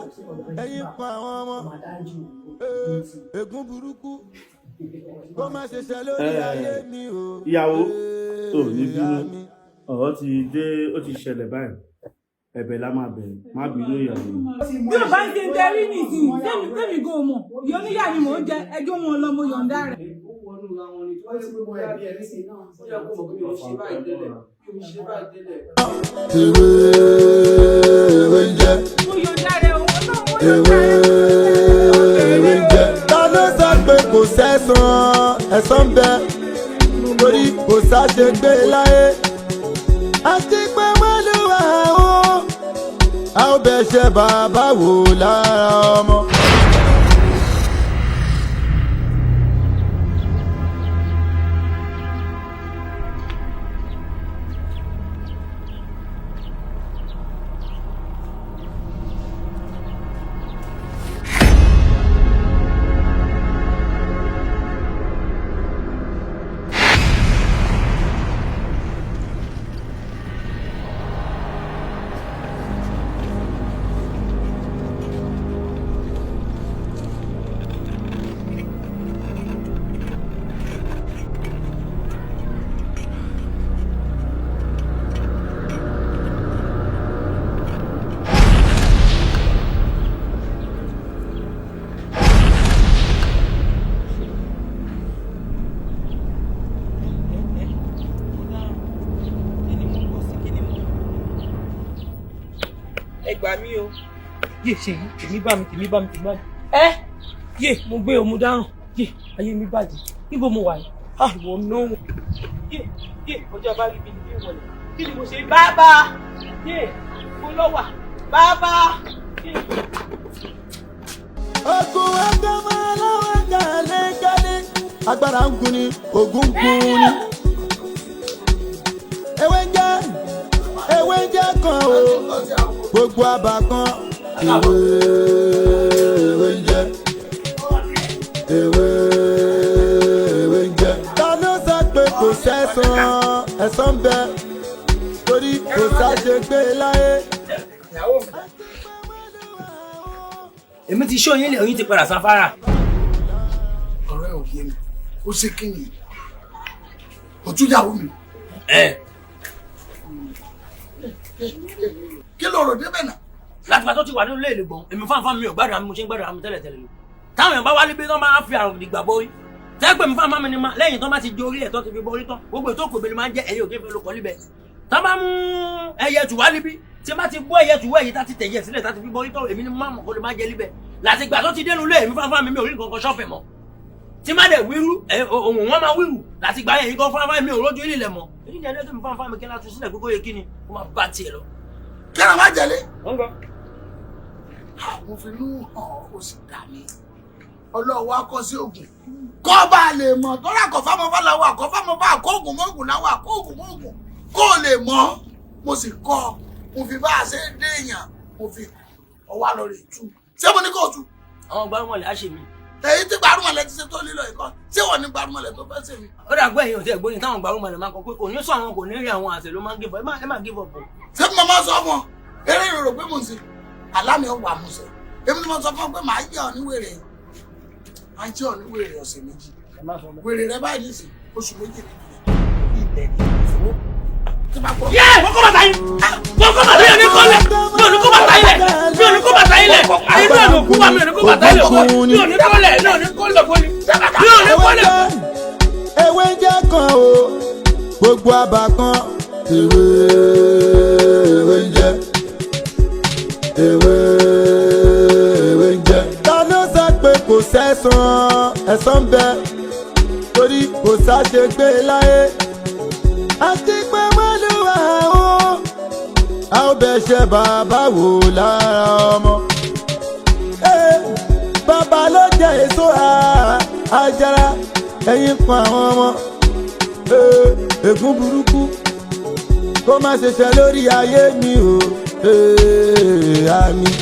ẹ̀yìn fún àwọn ọmọ ègún burúkú kó má ṣe ṣe lórí ayé mi o. ìyàwó ò ní bínú ọ̀rọ̀ ti dé ó ti ṣẹlẹ̀ báyìí ẹ̀bẹ̀ la máa bẹ̀rẹ̀ má bínú ìyàwó. bí o bá ń ṣe darí nìsín tẹ́mi kò mọ̀ ìyá oníyà ni mò ń jẹ ẹjọ́ wọn lọ mo yọ̀ǹda rẹ̀. ta ló sọ pé kò sẹ́san ẹ̀san bẹ torí kò sáṣegbé láyé àti pé wọ́n lù wá o a ó bẹ ṣe bàbá wò lára ọmọ. gbà mí o yé ṣe yìí tèmi bá mi yé mo gbé o mo dáràn yé ayé mi bàjẹ́ níbo mo wà yìí ìwọ náà yé ọjọ́ bá rí ibi níbi ìwọlẹ̀ kí ni mo ṣe bàbá yé mo lọ wà bàbá yé. ogun ẹgbẹ́ máa lọ́wọ́ gàlẹ́gàlẹ́ agbára ń gun ni ogun ń gun ni ewé ń jẹ́ kan o gbogbo àbá kan ewé ń jẹ́ ewé ń jẹ́ ta ló sọ pé kò sẹ́san ẹ̀san bẹ torí kò sáṣegbé láyé. èmi ti ṣó yín lè oyin ti padà sáfárà. ọ̀rẹ́ ò yé mi ó ṣe kí ni òtúnyàwó mi. kí ló rò débẹ̀ náà. látìgbà tó ti wà nínú ilé ìlẹ̀gbọ̀n èmi fáńfáń mi ò gbádùn àmì mo ṣe ń gbádùn àmì tẹ́lẹ̀tẹ́lẹ̀ lò táwọn èèyàn bá wálé bí wọ́n máa fi àrùn ìgbà borí tẹ́gbẹ̀ mi fáńfáń mi ni lẹ́yìn tó bá ti di orí ẹ̀ tó ti fi borí tán gbogbo ètò òkú ìbílẹ̀ máa ń jẹ́ ẹ̀yẹ òkè fẹ́ ló kọ́ líbẹ̀ tó bá mú ẹyẹ tù wá líbí tí bá ti bó ẹyẹ tù wá èyí tá ti tẹ̀yẹ sílẹ̀ tá ti fi borí tán èmi ni máa mọ̀ kó lè máa jẹ líbẹ̀ látìgbà tó ti dénú lé èmi fáńfáń mi ò rí nǹkan kan ṣọ́ọ̀fẹ̀ mọ́ tí má dẹ̀ wíru òun wọn máa wíru látìgbà yẹn kan fáńfáń mi ò rójú ilẹ̀ mọ́ èyí ni ẹlẹ́tọ̀ mi fáńfáń mi kí n láti sílẹ̀ gbogbo yẹ kí ni kó máa bá tiẹ̀ lọ. kí ni wọ́n jẹ̀lé. mo fi inú hàn ó sì dà mí ọlọ́wọ́ akọ sí ògùn kọ́ bá a lè mọ̀ tó rà kọ́fà mọ́ fàlàwọ̀ àkọ́fà mọ́ fà àkóògùn mọ́ògùn náwó àkóògùn mọ́ògùn kó o lè mọ̀ mo sì kọ́ mo fi bá a ṣe é dé èèyàn mo fi ọwọ́ àlọ́ rẹ̀ tú ṣé mo ní kó o tú. àwọn gbárùmọ̀lẹ̀ á ṣe mí. èyí tí gbárùmọ̀lẹ̀ ti ṣe tó lílọ ìkọ́ ṣé wọ́n ní gbárùmọ̀lẹ̀ tó fẹ́ ṣe mí. ó dà gbọ́ ẹ̀yìn òtí ẹ̀gbọ́n táwọn gbárùmọ̀lẹ̀ máa ń kọ pé kò ní sọ àwọn kò ní rí àwọn àṣẹ ló máa ń give up ẹ má give up. ṣé mo máa sọ fún ọ eré ìrò pé mo ń ṣe àlámì ọwọ́ àmúṣe èmi ni mo sọ fún ọ pé màá yẹ ọ ní wèrè máa jẹ ọ ní wèrè ọ̀sẹ̀ méjì wèrè rẹ báyìí nìsín oṣù méjì yẹ mo kọ́ bàtà yín mo kọ́ bàtà yín ní kọ́lẹ̀ mi ò ní kọ́ bàtà yín lẹ̀ mi ò ní kọ́ bàtà yín lẹ̀ ayé náà ló kú wa mi ò ní kọ́ bàtà yín lẹ̀ mi ò ní kọ́lẹ̀ mi ò ní kọ́lẹ̀ fún mi ò ní kọ́lẹ̀. ewé ń jẹ́ kan o gbogbo àbá kan ewé ń jẹ́ ewé sẹ́sàn ẹ̀san ń bẹ torí kò sáṣegbé láyé àti pé mọ́lúwà ó a ó bẹ̀ṣẹ̀ bàbá wò lára ọmọ. Bàbá ló jẹ èso àjàrà ẹ̀yìn kan àwọn ọmọ. Ègún burúkú kó má ṣe ṣẹ lórí ayé mi o. Àmín.